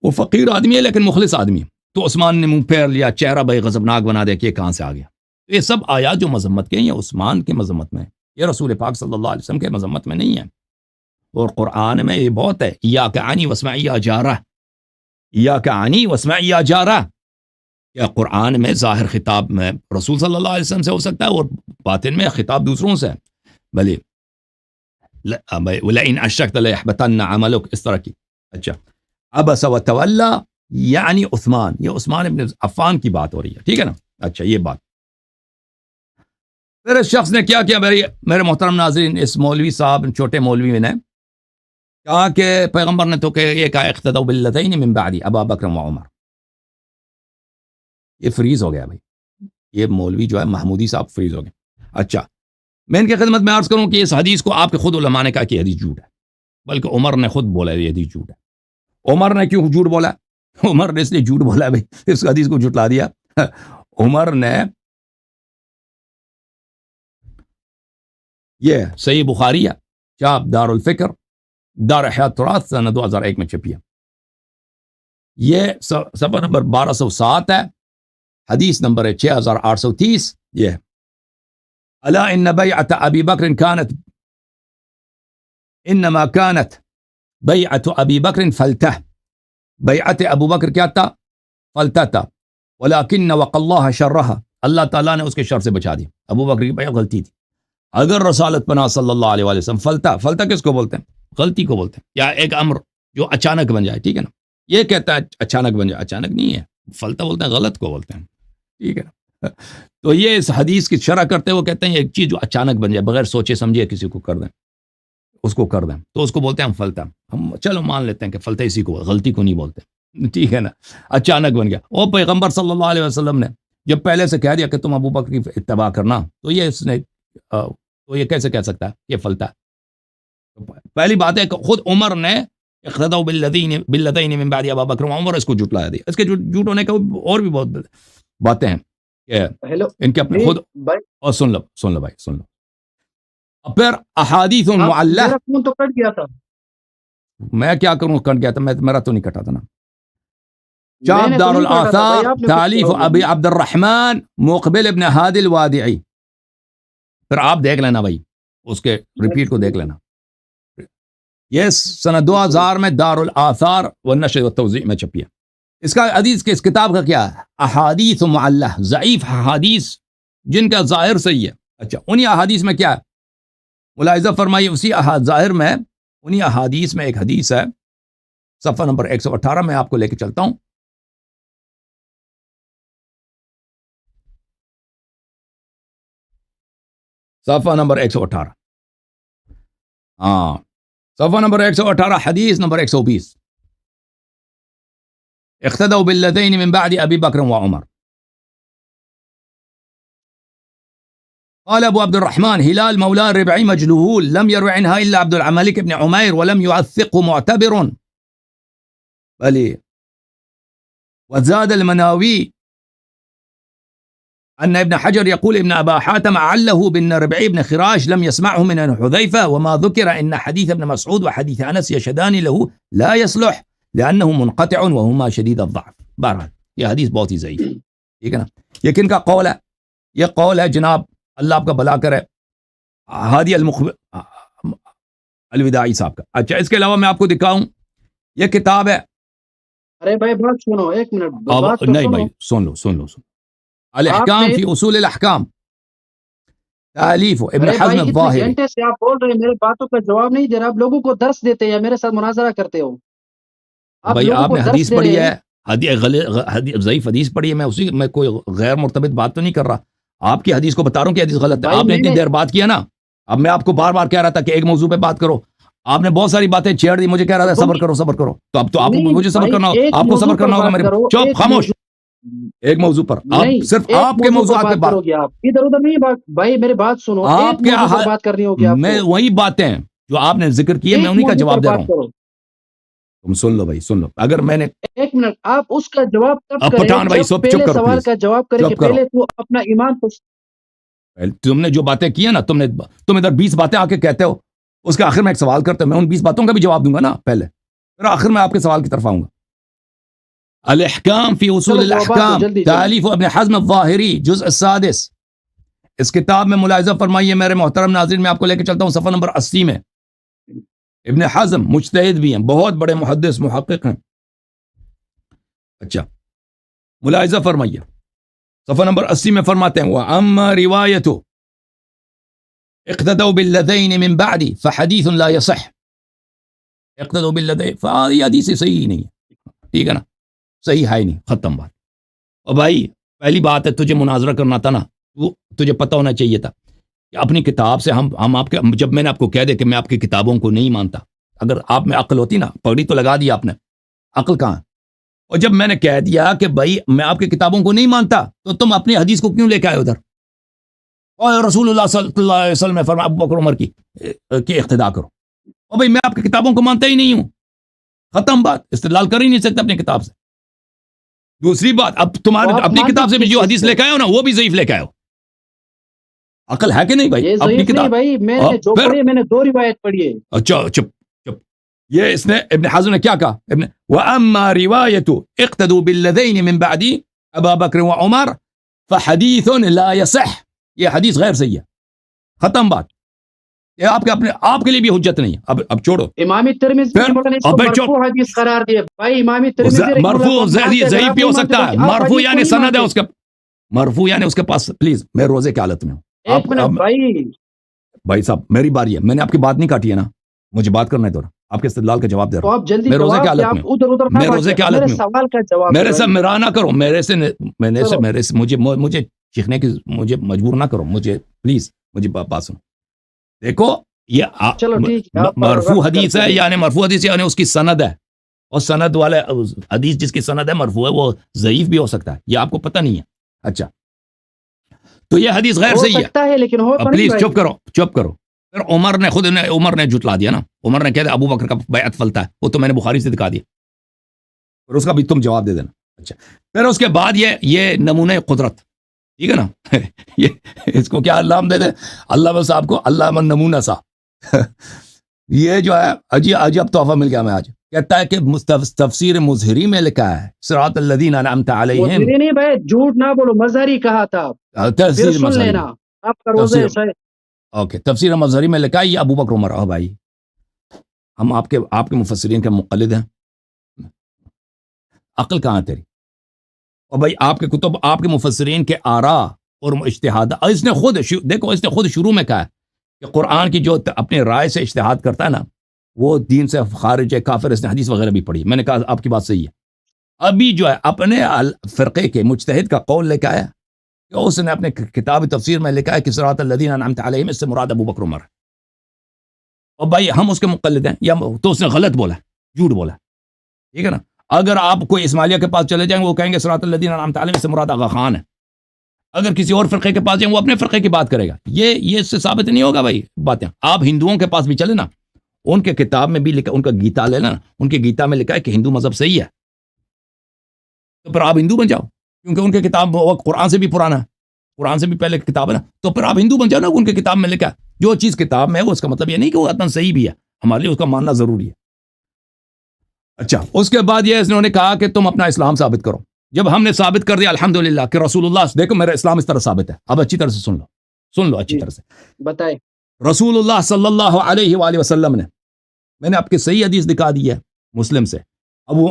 B: وہ فقیر آدمی ہے لیکن مخلص آدمی ہے. تو عثمان نے منہ پھیر لیا، چہرہ بھائی غضبناک بنا دیا کہ یہ کہاں سے آ گیا. یہ سب آیات جو مذمت کے ہیں یہ عثمان کے مذمت میں، یہ رسول پاک صلی اللہ علیہ وسلم کے مذمت میں نہیں ہے. اور قرآن میں یہ بہت ہے، ایاک عنی واسمعی یا جارہ، ایاک عنی واسمعی یا جارہ. یا قرآن میں ظاہر خطاب میں رسول صلی اللہ علیہ وسلم سے ہو سکتا ہے اور باطن میں خطاب دوسروں سے ہے. بھلے وَلَئِنْ أَشْرَكْتَ لَيَحْبَطَنَّ عَمَلُكَ، اس طرح کی. اچھا، عبس و تولی یعنی عثمان، یہ عثمان ابن عفان کی بات ہو رہی ہے، ٹھیک ہے نا. اچھا، یہ بات. پھر اس شخص نے کیا کیا میرے محترم ناظرین؟ اس مولوی صاحب، چھوٹے مولوی نے کہا کہ پیغمبر نے تو کہ یہ کہا اقتدوا باللذین من بعد ابا بکر و عمر. یہ فریز ہو گیا بھائی، یہ مولوی جو ہے محمودی صاحب فریز ہو گئے. اچھا، میں ان کی خدمت میں عرض کروں کہ اس حدیث کو آپ کے خود علماء نے کہا کہ حدیث جھوٹ ہے، بلکہ عمر نے خود بولا یہ حدیث جھوٹ ہے. عمر نے کیوں جھوٹ بولا؟ عمر نے اس لیے جھوٹ بولا بھائی، اس حدیث کو جھٹلا دیا. عمر نے یہ صحیح بخاری ہے، چاپ دار الفکر، دار حیات تراث، سنہ 2001 میں چھپی ہے. یہ صفحہ نمبر 1207 ہے، حدیث نمبر ہے 6830. یہ الا ان بیعت ابی بکر كانت انما كانت بیعت ابی بکر فلتہ. بیعت ابو بکر کیا تھا؟ فلتہ تھا. ولكن وقى الله شرها، اللہ تعالیٰ نے اس کے شر سے بچا دیا. ابو بکر کی بیعت غلطی تھی. اگر رسالت پناہ صلی اللہ علیہ وسلم، فلتہ کس کو بولتے ہیں؟ غلطی کو بولتے ہیں، یا ایک امر جو اچانک بن جائے، ٹھیک ہے نا. یہ کہتا ہے اچانک بن جائے، اچانک نہیں ہے. فلتہ بولتے ہیں، غلط کو بولتے ہیں، ٹھیک ہے نا. تو یہ اس حدیث کی شرح کرتے ہوئے کہتے ہیں ایک چیز جو اچانک بن جائے، بغیر سوچے سمجھے کسی کو کر دیں، اس کو کر دیں، تو اس کو بولتے ہیں ہم فلتہ. ہم چلو مان لیتے ہیں کہ فلتہ اسی کو، غلطی کو نہیں بولتے، ٹھیک ہے نا. اچانک بن گیا. اور پیغمبر صلی اللہ علیہ وسلم نے جب پہلے سے کہہ دیا کہ تم ابو بکر کی اتباع کرنا، تو یہ اس نے تو یہ کیسے کہہ سکتا ہے یہ فلتہ ہے؟ پہلی بات ہے کہ خود عمر نے اقتدوا باللذین من بعد ابا بکر و عمر، اس کو جھٹلایا دیا. اس کے جھوٹ ہونے کا اور بھی بہت باتیں ہیں کہ ان کے اپنے خود. اور سن لو بھائی، سن لو. پھر احادیث معلہ.
A: میرا فون تو کٹ گیا تھا.
B: میں کیا کروں، کٹ گیا تھا؟ میرا تو نہیں کٹا تھا نا. چاپ دار الاثار تالیف ابی عبد الرحمن مقبل ابن ہادی الوادعی. پھر آپ دیکھ لینا بھائی، اس کے ریپیٹ کو دیکھ لینا. یہ سنہ 2000 میں دار الاثار والنشر والتوزیع میں چھپی ہے. اس کا حدیث کے اس کتاب کا کیا ہے؟ احادیث معلہ، ضعیف احادیث جن کا ظاہر صحیح ہے. اچھا، انہی احادیث میں کیا ہے؟ ملاحظہ فرمائیے، اسی ظاہر میں انہی احادیث میں ایک حدیث ہے، صفحہ نمبر 118 میں آپ کو لے کے چلتا ہوں. صفحہ نمبر 118، ہاں صفحہ نمبر 118، حدیث نمبر 120. اقتدوا بالذین من بعد ابی بکر و عمر. قال ابو عبد الرحمن هلال مولى ربعی مجلول لم يروي عنها الا عبد الملك بن عمير ولم يوثقه معتبر. بلی وزاد المناوی أن ابن حجر يقول ابن أبا حاتم عله بن ربعي بن خراش لم يسمعه من حذيفة، وما ذكر إن حديث ابن مسعود وحديث أنس يشهدان له لا يصلح لأنه منقطع وهما شديد الضعف. بہرحال یہ حدیث بہت ہی ضعیف ہے، ٹھیک ہے نا. یہ کن کا قول ہے؟ یہ قول ہے جناب، اللہ آپ کا بھلا کرے، ہادی الوداعی صاحب کا. اچھا، اس کے علاوہ میں آپ کو دکھاؤں، یہ کتاب ہے.
A: ارے بھائی بات سنو، ایک منٹ.
B: نہیں بھائی، سن لو. الاحکام فی اصول الاحکام تالیف ابن حزم الظاہری.
A: گھنٹے سے آپ بول رہے ہیں، میرے باتوں کا جواب نہیں دے رہا. آپ لوگوں کو درس دیتے ہیں یا میرے ساتھ مناظرہ کرتے ہو؟
B: بھائی آپ نے حدیث پڑھی ہے، ضعیف حدیث پڑھی ہے، میں کوئی غیر مرتبط بات تو نہیں کر رہا، آپ کی حدیث کو بتا رہا ہوں کہ حدیث غلط ہے.
A: بھائی
B: آپ نے
A: میں
B: اتنی
A: نے
B: دیر بات کیا نا، اب میں آپ کو بار بار کہہ رہا تھا کہ ایک موضوع پہ بات کرو، آپ نے بہت ساری باتیں چھیڑ دی، مجھے کہہ رہا تھا صبر کرو صبر کرو، تو اب تو آپ کو
A: نہیں
B: مجھے صبر
A: بھائی،
B: کرنا
A: ایک
B: آپ کو
A: موضوع
B: صبر
A: پر
B: کرنا ہوگا
A: بات
B: میرے.
A: کرو،
B: چپ
A: ایک
B: خاموش. ایک موضوع پر آپ
A: نہیں،
B: صرف
A: ایک
B: آپ کے
A: موضوع پر
B: موضوعات پہ
A: بات کرو گے آپ، ادھر ادھر نہیں بات. بھائی میری بات سنو،
B: آپ
A: ایک
B: کے
A: موضوع پر بات کرنی ہوگی آپ
B: میں
A: کو،
B: وہی باتیں جو آپ نے ذکر کی ہے میں
A: ایک
B: انہی کا
A: موضوع پر
B: جواب دے رہا
A: بات
B: ہوں.
A: کرو.
B: تم سن لو بھائی، سن لو. اگر میں نے
A: ایک منٹ، آپ اس کا جواب تب
B: اب
A: کرے
B: پٹھان بھائی
A: جب
B: چپ
A: پہلے
B: کرو
A: سوال
B: پلیز،
A: کا جواب کرے کہ
B: چپ کرو.
A: پہلے تو اپنا ایمان کو.
B: تم نے جو باتیں کی ہیں نا، تم ادھر 20 باتیں آ کے کہتے ہو، اس کے آخر میں ایک سوال کرتے ہو، میں ان 20 باتوں کا بھی جواب دوں گا نا پہلے، پھر آخر میں آپ کے سوال کی طرف آؤں گا. الاحکام فی اصول
A: چلو جوابات دو
B: الاحکام
A: جلدی جلدی.
B: تالیف ابن حزم الظاہری جزء السادس. اس کتاب میں ملاحظہ فرمائیے میرے محترم ناظرین، میں آپ کو لے کے چلتا ہوں صفحہ نمبر 80 میں. ابن حزم مجتہد بھی ہیں، بہت بڑے محدث محقق ہیں. اچھا ملاحظہ فرمائیے، صفحہ نمبر 80 میں فرماتے ہیں وَأَمَّا رِوَایَتُ اقتدوا بالذین من بعد فحدیث لا یصح. اقتدوا بالذین، یہ حدیث صحیح ہی نہیں ہے، ٹھیک ہے نا، صحیح ہے ہی نہیں، ختم بات. اور بھائی پہلی بات ہے، تجھے مناظرہ کرنا تھا نا، تجھے پتہ ہونا چاہیے تھا کہ اپنی کتاب سے ہم آپ کے، جب میں نے آپ کو کہہ دے کہ میں آپ کی کتابوں کو نہیں مانتا، اگر آپ میں عقل ہوتی نا، پگڑی تو لگا دی آپ نے، عقل کہاں ہے؟ اور جب میں نے کہہ دیا کہ بھائی میں آپ کی کتابوں کو نہیں مانتا، تو تم اپنی حدیث کو کیوں لے کے آئے ادھر؟ اور رسول اللہ صلی اللہ علیہ وسلم نے فرمایا ابو بکر عمر کی اقتداء کرو. اور بھائی میں آپ کی کتابوں کو مانتا ہی نہیں ہوں، ختم بات، استدلال کر ہی نہیں سکتے اپنی کتاب سے. دوسری بات، اب تمہارے
A: تو آپ
B: اپنی
A: مانتے
B: کتاب سے بھی
A: کس
B: جو
A: چیز
B: حدیث
A: کو؟
B: لے کے آئے ہو نا، وہ بھی ضعیف لے کے آئے ہو. عقل ہے کہ نہیں بھائی؟
A: یہ
B: اپنی
A: ضعیف نہیں
B: کتاب.
A: بھائی، میں
B: اور
A: نے جو
B: پھر
A: پڑھی، میں نے 2 روایت پڑھی ہے.
B: اچھا چپ چپ، یہ اس نے ابن حزم نے کیا کہا؟ وَأَمَّا رِوَایَةُ اقْتَدُوا بِالَّذَيْنِ مِن بَعْدِ ابا بکر وعمر فحدیث لا یصح. یہ حدیث غیر صحیح ہے، ختم بات. یہ آپ کے لیے بھی حجت نہیں ہے. اب چھوڑو.
A: امام ترمذی
B: پھر
A: رحمہ اللہ نے اس کو
B: اب
A: مرفوع حدیث قرار دیا. بھائی امام ترمذی رحمہ اللہ
B: مرفوع
A: کو ہم مانتے، اگر
B: ضعیف
A: آپ
B: بھی
A: نہیں
B: ہو
A: مانتے
B: سکتا
A: تو
B: ہے،
A: پھر آپ
B: مرفوع
A: حدیث کو
B: یعنی
A: نہیں
B: سند ہے
A: مانتے.
B: اس کے، مرفوع یعنی اس کے پاس. پلیز میں روزے کی حالت میں ہوں.
A: ایک منٹ
B: بھائی صاحب میری باری ہے، میں نے آپ کی بات نہیں کاٹی ہے نا، مجھے بات کرنا ہے دورا، آپ کے استدلال کا جواب دے
A: تو
B: رہا ہوں.
A: آپ جلدی
B: میں روزے کی
A: جواب کہ
B: حالت
A: آپ
B: میں ہوں،
A: ادھر ادھر نہ
B: میں روزے کی
A: بھاگیں،
B: حالت
A: میرے
B: میں ہوں.
A: سوال کا جواب
B: میرے
A: دیں
B: سے
A: بھائی.
B: میرا نہ کرو،
A: چلو.
B: میرے سے مجھے چیخنے کی، مجھے مجبور نہ کرو، مجھے پلیز مجھے بات سنو. دیکھو یہ
A: چلو ٹھیک ہے، آپ
B: مرفوع
A: رفع
B: حدیث
A: کرتے
B: ہے،
A: ہیں.
B: یعنی مرفوع حدیث یعنی اس کی سند ہے، اور سند والے حدیث جس کی سند ہے مرفوع ہے، وہ ضعیف بھی ہو سکتا ہے، یہ آپ کو پتہ نہیں ہے. اچھا تو یہ حدیث غیر
A: ہو
B: صحیح ہے.
A: سکتا ہے لیکن ہو تو نہیں
B: پلیز
A: بھائی.
B: چپ کرو. پھر عمر نے جھٹلا دیا نا، عمر نے کہا ابو بکر کا بیعت فلتا ہے، وہ تو میں نے بخاری سے دکھا دیا، پھر اس کا بھی تم جواب دے دینا. اچھا پھر اس کے بعد یہ نمونہ قدرت، ٹھیک ہے نا یہ اس کو کیا نام دے دیں، اللہ صاحب کو علامہ نمونہ سا یہ جو ہے عجیب تحفہ مل گیا میں آج. کہتا ہے کہ تفسیر مظہری میں لکھا ہے صراط الذین انعمت علیہم.
A: مظہری نہیں بھائی، جھوٹ نہ بولو، مظہری کہا تھا. پھر
B: تفسیر
A: سن
B: مظہری
A: لینا،
B: میں،
A: آپ کا روزہ
B: تفسیر
A: ایسا ہے.
B: اوکے، تفسیر مظہری میں لکھا ہے یہ ابو بکر عمر. بھائی ہم آپ کے مفسرین کے مقلد ہیں، عقل کہاں ہے تیری؟ اور بھائی آپ کے کتب، آپ کے مفسرین کے آراء اور اجتہاد، اس نے خود شروع میں کہا ہے کہ قرآن کی جو اپنے رائے سے اجتہاد کرتا ہے نا، وہ دین سے خارج ہے، کافر. اس نے حدیث وغیرہ بھی پڑھی. میں نے کہا آپ کی بات صحیح ہے. ابھی جو ہے اپنے فرقے کے مجتہد کا قول لے کے آیا کہ اس نے اپنے کتاب تفسیر میں لکھا ہے کہ صراط الذین انعمت علیہم، اس سے مراد ابو بکر عمر ہے. اور بھائی ہم اس کے مقلد ہیں، یا تو اس نے غلط بولا، جھوٹ بولا، ٹھیک ہے نا. اگر آپ کوئی اسماعیلیہ کے پاس چلے جائیں، وہ کہیں گے صراط الذین انعمت علیہم سے مراد آغا خان ہے. اگر کسی اور فرقے کے پاس جائیں، وہ اپنے فرقے کی بات کرے گا. یہ اس سے ثابت نہیں ہوگا بھائی باتیں. آپ ہندوؤں کے پاس بھی چلے نا، ان کے کتاب میں بھی لکھا، ان کا گیتا لے نا، ان کے گیتا میں لکھا ہے کہ ہندو مذہب صحیح ہے، تو پھر آپ ہندو بن جاؤ، کیونکہ ان کے کتاب وہ قرآن سے بھی پرانا ہے، قرآن سے بھی پہلے کتاب ہے نا، تو پھر آپ ہندو بن جاؤ نا. ان کے کتاب میں لکھا ہے، جو چیز کتاب میں ہے وہ اس کا مطلب یہ نہیں کہ وہ اتنا صحیح بھی ہے، ہمارے لیے اس کا ماننا ضروری ہے. اچھا اس کے بعد یہ انہوں نے کہا کہ تم اپنا اسلام ثابت کرو. جب ہم نے ثابت کر دیا الحمدللہ کہ رسول اللہ، دیکھو میرا اسلام اس طرح ثابت ہے. اب اچھی طرح سے سن لو اچھی طرح سے.
A: بتائیں.
B: رسول اللہ صلی اللہ علیہ وآلہ وسلم نے، میں نے آپ کی صحیح حدیث دکھا دی ہے مسلم سے، ابو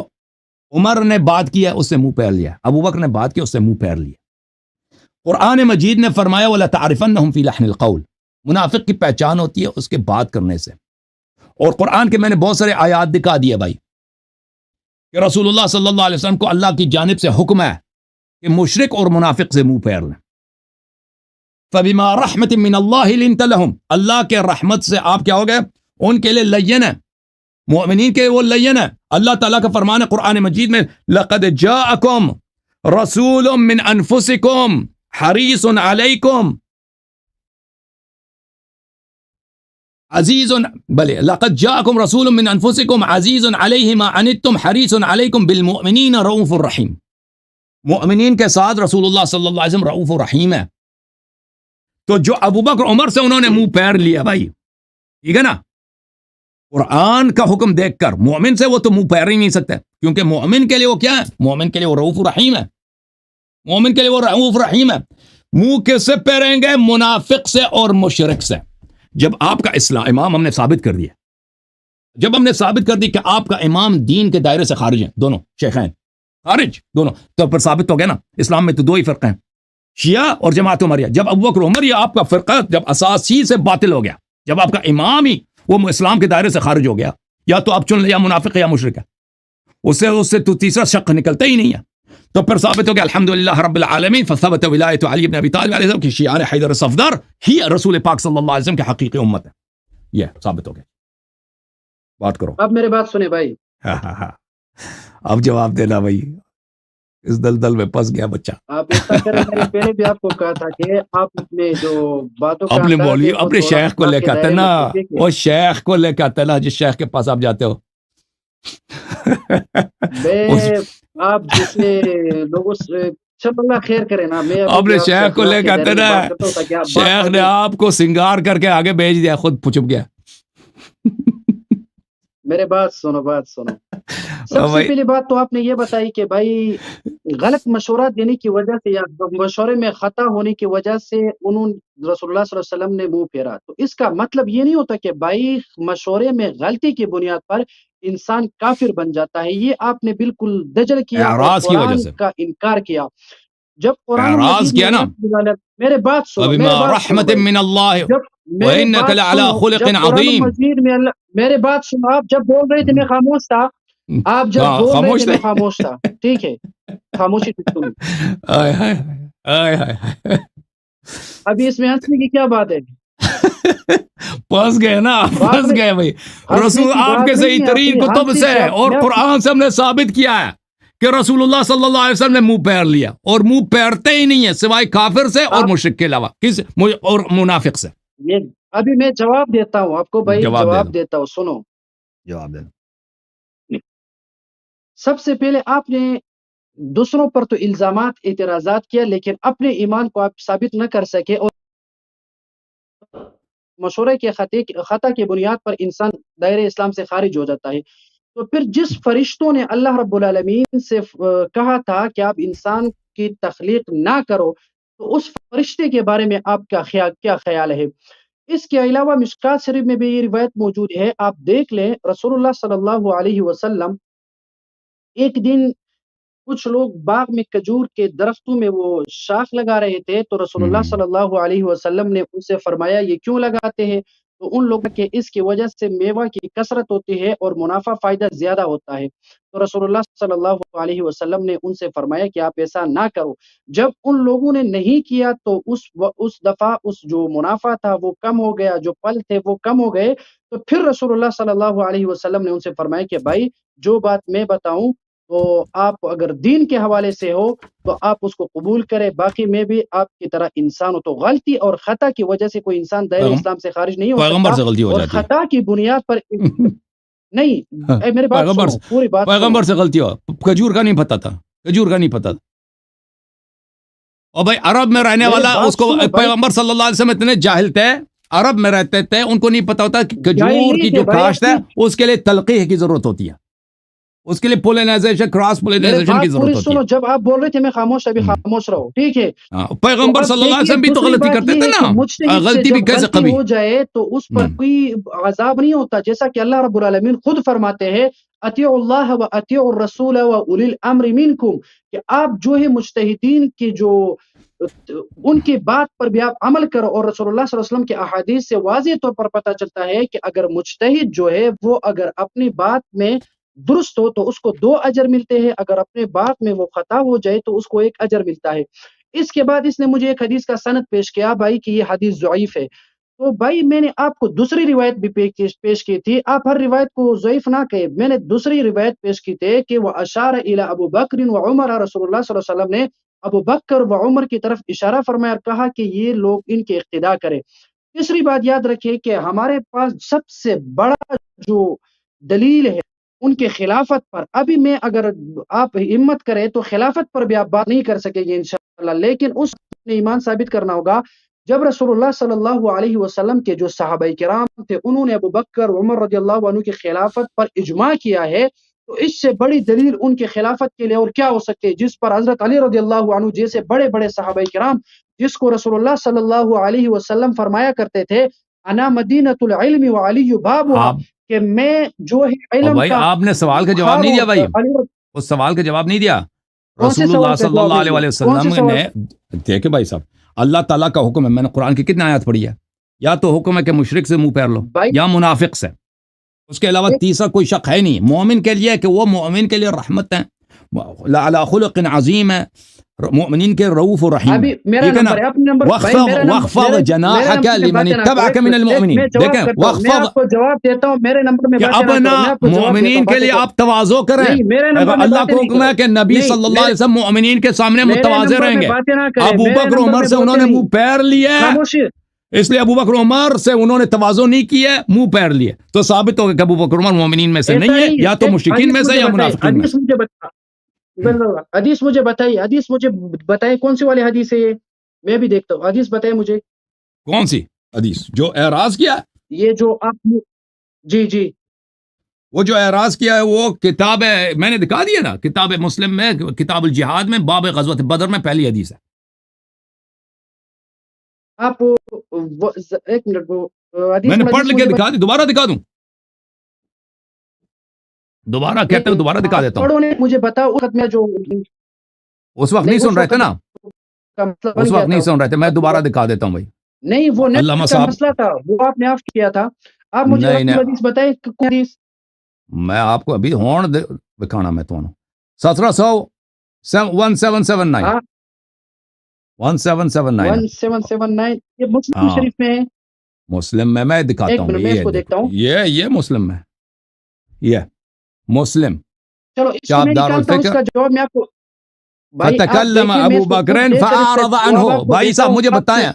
B: عمر نے بات کی ہے، اس سے منہ پھیر لیا. ابو بکر نے بات کی، اس سے منہ پھیر لیا. قرآن مجید نے فرمایا وَلَتَعْرِفَنَّهُمْ فِي لَحْنِ الْقَوْلِ، منافق کی پہچان ہوتی ہے اس کے بات کرنے سے. اور قرآن کے میں نے بہت سارے آیات دکھا دیے بھائی کہ رسول اللہ صلی اللہ علیہ وسلم کو اللہ کی جانب سے حکم ہے کہ مشرک اور منافق سے منہ پھیر لیں. فبما رحمت من اللہ لنت لہم، اللہ کے رحمت سے آپ کیا ہو گئے، ان کے لیے لین ہے، مومنین کے وہ لین ہے. اللہ تعالیٰ کا فرمان ہے قرآن مجید میں، لقد جاءکم رسول من انفسکم حریص علیکم عزیز، بلے لقد جاءکم رسول من انفسکم عزیز علیہ ما عنتم حریص علیکم بالمؤمنین رؤوف الرحیم. مؤمنین کے ساتھ رسول اللہ صلی اللہ علیہ وسلم رؤوف الرحیم ہے. تو جو ابو بکر عمر سے انہوں نے منہ پھیر لیا بھائی، ٹھیک ہے نا، قرآن کا حکم دیکھ کر مومن سے وہ تو منہ پھیر ہی نہیں سکتے، کیونکہ مومن کے لیے وہ کیا ہے، مومن کے لیے وہ رؤوف الرحیم ہے، مومن کے لیے وہ رؤوف الرحیم ہے. منہ کس سے پھیریں گے؟ منافق سے اور مشرک سے. جب آپ کا اسلام امام ہم نے ثابت کر دیا، جب ہم نے ثابت کر دی کہ آپ کا امام دین کے دائرے سے خارج ہیں، دونوں شیخین خارج دونوں، تو پھر ثابت ہو گیا نا. اسلام میں تو دو ہی فرقے ہیں، شیعہ اور جماعت عمریہ. جب ابو بکر عمر یا آپ کا فرقہ جب اساسی سے باطل ہو گیا، جب آپ کا امام ہی وہ اسلام کے دائرے سے خارج ہو گیا، یا تو آپ چن لیں یا منافق ہے یا مشرک ہے، اس سے تو تیسرا شق نکلتا ہی نہیں ہے. تو پھر ثابت ہو گیا الحمدللہ رب العالمین، فثبت ولایت علی بن ابی طالب علیہ السلام کی شیعہ حیدر صفدر ہی رسول پاک صلی اللہ علیہ وسلم کی حقیقی امت ہے. یہ ثابت ہو گیا. بات کرو
A: اب میرے بات سنیں بھائی.
B: اب جواب دینا بھائی، اس دلدل میں پھنس گیا بچہ.
A: آپ ایسا کریں، میں نے پہلے بھی آپ کو کہا تھا کہ آپ اپنے جو باتوں کا
B: اپنے
A: انداز
B: مولوی
A: ہے وہ
B: اپنے
A: تھوڑا
B: شیخ کو
A: آپ
B: لے
A: کے
B: کے آتے
A: دائرے
B: نا،
A: میں دیکھیے.
B: وہ شیخ کو لے کے آتے نا جس شیخ کے پاس آپ جاتے ہو.
A: میں آپ جیسے لوگوں سے چل اللہ خیر کرے نا، میں ابھی بھی
B: اپنے
A: آپ سے
B: شیخ کو
A: اخلاق
B: لے
A: کے
B: کے آتے
A: دائرے میں
B: نا،
A: بات کرتا ہوں تاکہ آپ بات
B: شیخ نے
A: آگے.
B: آپ کو سنگار کر کے آگے بھیج دیا، خود چھپ گیا.
A: میرے بات سنو. سب سے
B: بھائی
A: پہلی بات تو آپ نے یہ بتائی کہ بھائی غلط مشورہ دینے کی وجہ سے یا مشورے میں خطا ہونے کی وجہ سے انہوں رسول اللہ صلی اللہ علیہ وسلم نے منہ پھیرا. تو اس کا مطلب یہ نہیں ہوتا کہ بھائی مشورے میں غلطی کی بنیاد پر انسان کافر بن جاتا ہے. یہ آپ نے بالکل دجل کیا اور
B: اعراض کی وجہ
A: قرآن
B: سے،
A: کا انکار کیا. جب قرآن
B: اعراض
A: مجید میں
B: کیا نا.
A: میرے بات سنو
B: فبما رحمت
A: بھائی.
B: من اللہ
A: جب میرے
B: وانک
A: بات
B: لعلی
A: سنو،
B: خلق
A: جب قرآن
B: عظیم.
A: مجید میں میرے بات سنو، آپ جب بول رہے تھے میں خاموش تھا، آپ جب بول رہے
B: خاموش
A: تھے میں خاموش تھا، ٹھیک ہے، خاموشی تھی سنی.
B: آئے ہائے آئے ہائے.
A: ابھی اس میں ہنسنے کی کیا بات ہے؟
B: پھنس گئے نا،
A: بات
B: پھنس
A: نہیں،
B: گئے بھائی.
A: ہنسنے
B: رسول
A: کی
B: آپ کے
A: بات
B: صحیح
A: نہیں ہے.
B: ترین
A: اپنی
B: کتب
A: ہنسنے
B: سے
A: سے
B: اور
A: میں
B: قرآن سے ہم نے ثابت کیا ہے کہ رسول اللہ صلی اللہ علیہ وسلم نے منہ پھیر لیا، اور منہ پھیرتے ہی نہیں ہے سوائے کافر سے اور
A: آپ
B: مشرک کے علاوہ، کس اور منافق سے.
A: یہ ابھی میں جواب دیتا ہوں آپ کو بھائی،
B: جواب دے
A: جواب
B: دو،
A: دیتا ہوں. سنو،
B: جواب دے دو.
A: سب سے پہلے آپ نے دوسروں پر تو الزامات اعتراضات کیا، لیکن اپنے ایمان کو آپ ثابت نہ کر سکے، اور مشورے کے خطا کی بنیاد پر انسان دائرے اسلام سے خارج ہو جاتا ہے. تو پھر جس فرشتوں نے اللہ رب العالمین سے کہا تھا کہ آپ انسان کی تخلیق نہ کرو، تو اس فرشتے کے بارے میں آپ کا کیا خیال ہے؟ اس کے علاوہ مشکات شریف میں بھی یہ روایت موجود ہے، آپ دیکھ لیں. رسول اللہ صلی اللہ علیہ وسلم ایک دن کچھ لوگ باغ میں کھجور کے درختوں میں وہ شاخ لگا رہے تھے، تو رسول اللہ صلی اللہ علیہ وسلم نے ان سے فرمایا یہ کیوں لگاتے ہیں؟ تو ان لوگوں کے اس کی وجہ سے میوہ کی کثرت ہوتی ہے اور منافع فائدہ زیادہ ہوتا ہے. تو رسول اللہ صلی اللہ علیہ وسلم نے ان سے فرمایا کہ آپ ایسا نہ کرو. جب ان لوگوں نے نہیں کیا تو اس دفعہ اس جو منافع تھا وہ کم ہو گیا، جو پھل تھے وہ کم ہو گئے. تو پھر رسول اللہ صلی اللہ علیہ وسلم نے ان سے فرمایا کہ بھائی جو بات میں بتاؤں تو آپ اگر دین کے حوالے سے ہو تو آپ اس کو قبول کریں، باقی میں بھی آپ کی طرح انسان ہوں. تو غلطی اور خطا کی وجہ سے کوئی انسان دائرے اسلام سے خارج نہیں ہو
B: پیغمبر
A: سکتا،
B: سے غلطی ہو
A: اور
B: جاتی ہے.
A: خطا کی بنیاد پر نہیں. میری بات سنو، پوری بات سنو.
B: پیغمبر سے غلطی ہو. کھجور کا نہیں پتا تھا، کھجور کا نہیں پتا تھا. اور بھائی عرب میں رہنے
A: میری
B: والا
A: بات
B: اس کو
A: سنو بھائی.
B: پیغمبر صلی اللہ علیہ وسلم اتنے جاہل تھے، عرب میں رہتے تھے، ان کو نہیں پتا ہوتا کہ
A: جاہل
B: کھجور
A: نہیں
B: کی
A: تھے
B: جو
A: بھائی،
B: کاشت ہے
A: اپنی
B: اس کے لیے تلقیح کی ضرورت ہوتی ہے، اس کے لیے پولینائزیشن، کراس
A: میرے
B: پولینائزیشن کی
A: بات
B: ضرورت
A: پوری
B: ہوتی
A: سنو.
B: ہے.
A: جب آپ بول رہے تھے میں خاموش، ابھی خاموش رہو، ٹھیک ہے.
B: پیغمبر
A: تو اب
B: صلی اللہ علیہ
A: دیکھیے
B: وسلم بھی تو
A: دوسری
B: غلطی
A: بات
B: کرتے
A: یہ
B: تھے
A: ہے کہ
B: نا،
A: مجتہد سے
B: غلطی بھی
A: جب
B: کیسے
A: غلطی
B: کبھی.
A: ہو جائے تو اس پر کوئی عذاب نہیں ہوتا، جیسا کہ اللہ رب العالمین خود فرماتے ہیں اطیعوا اللہ و اطیعوا الرسول و اولی الامر منکم، کہ آپ جو ہے مجتہدین کی جو ان کی بات پر بھی آپ عمل کرو. اور رسول اللہ صلی اللہ علیہ وسلم کے احادیث سے واضح طور پر پتہ چلتا ہے کہ اگر مجتہد جو ہے وہ اگر اپنی بات میں درست ہو تو اس کو 2 اجر ملتے ہیں، اگر اپنے بات میں وہ خطا ہو جائے تو اس کو 1 اجر ملتا ہے۔ اس کے بعد اس نے مجھے ایک حدیث کا سند پیش کیا بھائی کہ یہ حدیث ضعیف ہے۔ تو بھائی میں نے آپ کو دوسری روایت بھی پیش کی تھی، آپ ہر روایت کو ضعیف نہ کہے، میں نے دوسری روایت پیش کی تھی کہ وہ اشار الی ابو بکر و عمر، رسول اللہ صلی اللہ علیہ وسلم نے ابو بکر و عمر کی طرف اشارہ فرمایا اور کہا کہ یہ لوگ ان کے اقتدا کرے۔ تیسری بات یاد رکھیے کہ ہمارے پاس سب سے بڑا جو دلیل ہے ان کے خلافت پر، ابھی میں اگر آپ ہمت کریں تو خلافت پر بھی آپ بات نہیں کر سکیں گے انشاءاللہ، لیکن اس نے ایمان ثابت کرنا ہوگا جب رسول اللہ صلی اللہ علیہ وسلم کے جو صحابہ کرام تھے انہوں نے ابو بکر عمر رضی اللہ عنہ کی خلافت پر اجماع کیا ہے، تو اس سے بڑی دلیل ان کے خلافت کے لیے اور کیا ہو سکتی ہے، جس پر حضرت علی رضی اللہ عنہ جیسے بڑے بڑے صحابہ کرام، جس کو رسول اللہ صلی اللہ علیہ وسلم فرمایا کرتے تھے انا مدینۃ العلم وعلی بابها،
B: آپ
A: کہ میں جو ہے
B: اور
A: علم
B: بھائی
A: کا
B: آپ نے سوال کا جواب نہیں دیا بھائی، اس سوال کا جواب نہیں دیا۔
A: کون سے
B: رسول
A: سوال
B: اللہ
A: کا
B: صلی
A: جواب
B: اللہ
A: نہیں
B: علیہ
A: دیا؟ کون سے
B: وسلم
A: سوال؟
B: نے دیکھے بھائی صاحب، اللہ تعالیٰ کا حکم ہے، میں نے قرآن کی کتنے آیات پڑھی ہے، یا تو حکم ہے کہ مشرک سے منہ پھیر لو
A: بھائی
B: یا منافق سے، اس کے علاوہ تیسرا کوئی شک ہے نہیں۔ مومن کے لیے کہ وہ مومن کے لیے رحمت ہے، لعلی خلق عظیم ہے، مومنین کے رؤوف و رحیم
A: ابھی
B: ہے،
A: میرا
B: ٹھیک ہے نا؟
A: نمبر ہے، اپنے نمبر بھائی میرا نمبر،
B: وخفض
A: میرے
B: جناحک
A: نمبر میں
B: لمن
A: باتیں نہ
B: اتبعک
A: کرو،
B: من المؤمنین،
A: میں جواب
B: دیکھیں
A: کرتا ہوں، میں
B: وخفض
A: آپ کو جواب دیتا ہوں، میرے نمبر میں
B: کہ
A: باتیں نہ
B: اپنا
A: کرو، میں آپ کو جواب دیتا ہوں،
B: مومنین کے
A: باتیں
B: لیے
A: کرو۔
B: آپ تواضع کریں۔
A: نہیں میرے نمبر میں
B: اللہ
A: باتیں
B: کو
A: نہیں
B: حکم ہے
A: کرو،
B: کہ نبی
A: نہیں
B: صلی اللہ علیہ وسلم مومنین کے سامنے
A: میرے
B: متواضع
A: نمبر
B: رہیں
A: میں
B: گے۔
A: باتیں نہ کریں،
B: ابو
A: میرے
B: بکر
A: نمبر
B: عمر
A: میں
B: سے انہوں نے
A: بولتے
B: منہ
A: نہیں،
B: پھیر لیا،
A: خاموشی۔
B: اس لیے ابو بکر عمر سے انہوں نے تواضع نہیں کیا، منہ پھیر لیے، تو ثابت ہو گیا کہ ابو بکر عمر مومنین میں سے
A: ایسا
B: نہیں ہے،
A: نہیں
B: یا تو
A: ہے،
B: مشرکین میں
A: حدیث
B: سے
A: مجھے
B: یا
A: بتائیے،
B: منافقین میں
A: حدیث
B: سے۔
A: مجھے حدیث مجھے بتائیے، حدیث مجھے بتائیے کون سی والی حدیث ہے یہ، میں بھی دیکھتا ہوں، حدیث بتائیے مجھے،
B: کون سی حدیث؟ جو اعراض کیا ہے،
A: یہ جو آپ، جی جی
B: وہ جو اعراض کیا ہے وہ کتاب ہے، میں نے دکھا دیا نا، کتاب مسلم میں کتاب الجہاد میں باب غزوۃ بدر میں پہلی حدیث ہے۔
A: آپ ایک منٹ، وہ
B: میں
A: حدیث
B: نے پڑھ لکھ کے
A: مجھے
B: دکھا دی، دوبارہ دکھا دوں؟ دوبارہ کہتے ہیں دوبارہ دکھا دیتا ہوں،
A: پڑھو نے مجھے بتاؤ، وقت میں جو
B: اس وقت نہیں
A: نہیں
B: سن
A: اس
B: رہے تھے
A: وقت
B: نا،
A: کا مسئلہ بن
B: اس
A: گیا
B: وقت نہیں
A: تھا،
B: سن رہے تھے، میں دوبارہ دکھا دیتا ہوں بھائی۔
A: نہیں وہ
B: علامہ
A: نیٹ کا
B: صاحب،
A: مسئلہ تھا، وہ آپ نے آف کیا تھا، آپ مجھے
B: نہیں
A: والی حدیث بتائیں کون حدیث؟
B: میں آپ کو ابھی ہون دکھانا میں تو 1779
A: ہاں
B: 1779
A: 1779 یہ مسلم
B: ہاں
A: شریف میں ہے،
B: مسلم میں دکھاتا
A: ایک
B: ہوں
A: منٹ میں اس کو دیکھتا ہوں،
B: یہ مسلم میں، یہ مسلم
A: چلو اس کو
B: شاب
A: میں
B: دار
A: نکالتا ہوں، اس
B: الفکر۔
A: کا جواب میں آپ کو، بھائی آپ
B: فتکلم
A: دیکھیں میں
B: ابو
A: اس کو
B: بکر
A: خود دیکھ کر اس کا
B: فاعرض عنہ،
A: جواب آپ کو
B: بھائی
A: دیتا
B: صاحب
A: ہوں،
B: مجھے
A: آپ
B: بتائیں،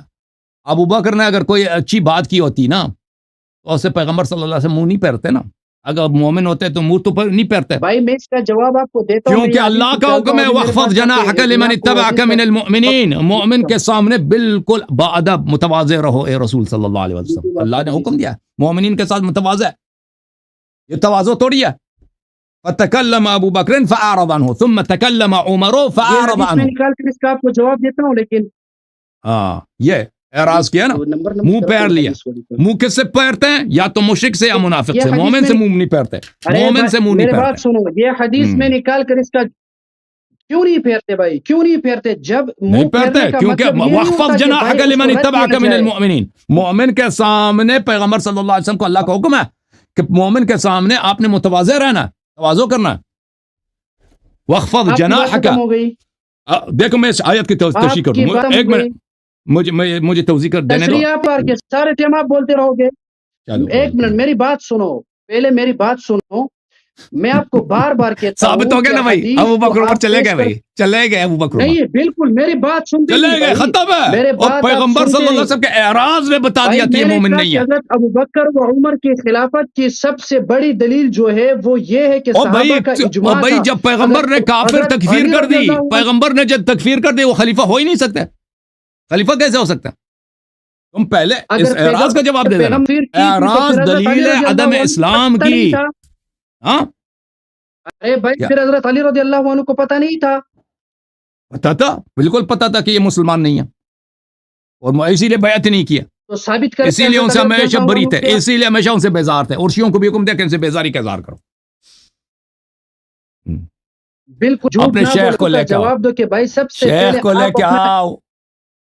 B: ابو بکر نے اگر کوئی اچھی بات کی ہوتی نا تو اسے پیغمبر صلی اللہ علیہ وسلم منہ نہیں پھیرتے نا، اگر مومن ہوتے تو منہ تو نہیں پھیرتے،
A: بھائی میں اس کا جواب آپ کو دیتا ہوں، میں
B: کیونکہ
A: یہ حدیث
B: اللہ کا
A: نکالتا
B: حکم
A: ہوں،
B: ہے
A: ابھی میرے
B: وخفض
A: پاس
B: جناحک
A: میں
B: لمن
A: آپ کو
B: اتبعک
A: حدیث
B: من المؤمنین، مومن
A: کا
B: کے سامنے بالکل باادب متواضع رہو اے رسول صلی اللہ علیہ وسلم،
A: بالکل آپ
B: اللہ
A: کو
B: نے
A: حدیث
B: حکم دیا ہے مومنین کے ساتھ متواضع، یہ تواضع توڑی ہے۔ فتکلم ابو بکر فاعرض عنہ ثم تکلم عمر
A: یہ
B: فاعرض
A: حدیث میں
B: عنہ،
A: نکال کر اس کا آپ کو جواب دیتا ہوں، لیکن
B: ہاں یہ اعراض کیا نا،
A: نمبر
B: منہ
A: کرتا
B: پھیر
A: ہوں
B: لیا،
A: حدیث کو دیکھتا ہوں۔
B: منہ کس سے پھیرتے ہیں؟ یا تو مشرک سے یا منافق
A: یہ
B: سے،
A: حدیث
B: مومن
A: میں
B: سے منہ نہیں پھیرتے،
A: ارے
B: مومن سے منہ نہیں
A: میرے بات
B: پھیرتے۔
A: سنو، یہ حدیث میں نکال کر اس کا کیوں نہیں پھیرتے بھائی، کیوں نہیں پھیرتے؟ جب
B: نہیں
A: منہ
B: پھیرتے
A: پھیرنے کا
B: کیونکہ
A: مطلب یہ نہیں ہوتا
B: وخفض
A: کہ
B: جناحک
A: بھائی اس
B: لمن
A: کو رد
B: اتبعک
A: کیا
B: من
A: جائے،
B: المؤمنین، مومن کے سامنے پیغمبر صلی اللہ علیہ وسلم کو اللہ کا حکم ہے کہ مومن کے سامنے آپ نے متواضع رہنا ہے، تواضع کرنا ہے۔ وخفض
A: آپ کی بات
B: جناحک،
A: ختم ہو گئی،
B: دیکھو میں اس آیت کی تشریح
A: آپ
B: کر
A: کی
B: دوں،
A: بات
B: ایک
A: ہو گئی،
B: منٹ مجھے توضیح کر دینے دو،
A: تشریح آپ کر کے سارے ٹائم آپ بولتے رہو گے،
B: چلو
A: ایک منٹ میری بات سنو، پہلے میری بات سنو، میں آپ کو بار بار کہتا
B: ثابت
A: ہوں
B: ہو گیا
A: کہ
B: نا بھائی،
A: حدیث
B: ابو
A: کو
B: بکر عمر
A: آپ
B: چلے
A: پیش
B: گئے
A: کر،
B: بھائی، چلے گئے ابو بکر عمر،
A: نہیں بالکل میری بات سنتے
B: چلے
A: نہیں
B: گئے،
A: بھائی،
B: ختم ہے،
A: میرے
B: اور
A: بات آپ
B: پیغمبر
A: سنتے
B: صلی اللہ علیہ
A: نہیں
B: وسلم کے اعراض نے بتا
A: بھائی،
B: دیا کہ یہ
A: میں نے
B: مومن
A: کہا
B: نہیں
A: کہ
B: ہے۔
A: حضرت ابو بکر و عمر کی خلافت کی سب سے بڑی دلیل جو ہے وہ یہ ہے کہ
B: اور
A: صحابہ کا اجماع
B: بھائی
A: تھا،
B: جب پیغمبر نے کافر
A: حضرت
B: تکفیر
A: علی
B: کر
A: رضی
B: دی،
A: اللہ عنہ،
B: پیغمبر نے جب تکفیر کر دی وہ خلیفہ ہو ہی نہیں سکتا، خلیفہ کیسے ہو سکتا؟ تم پہلے اس
A: اگر
B: اعراض کا جواب دے دینا،
A: پیغمبر کی تھی تو
B: اعراض
A: پھر حضرت علی
B: دلیل ہے
A: رضی
B: عدم
A: اللہ عنہ کو
B: اسلام
A: پتہ
B: کی،
A: نہیں تھا،
B: ہاں
A: ارے بھائی
B: کیا
A: پھر حضرت علی رضی اللہ عنہ کو پتہ نہیں تھا،
B: پتا تھا، بالکل پتا تھا کہ یہ مسلمان نہیں ہے، اور اسی لیے بیعت نہیں کیا،
A: تو ثابت کر
B: اسی لیے ان سے ہمیشہ بری تھے، اسی لیے ہمیشہ ان سے بیزار تھے، اور شیعوں کو بھی حکم دیا کہ ان سے بیزاری کا اظہار کرو۔
A: بالکل جھوٹ
B: اپنے
A: نہ
B: شیخ
A: بولو،
B: کو
A: اس کا
B: لے کے آؤ،
A: جواب دو کہ بھائی سب سے
B: شیخ
A: پہلے
B: کو لے
A: آپ
B: کے
A: اپنا
B: آؤ،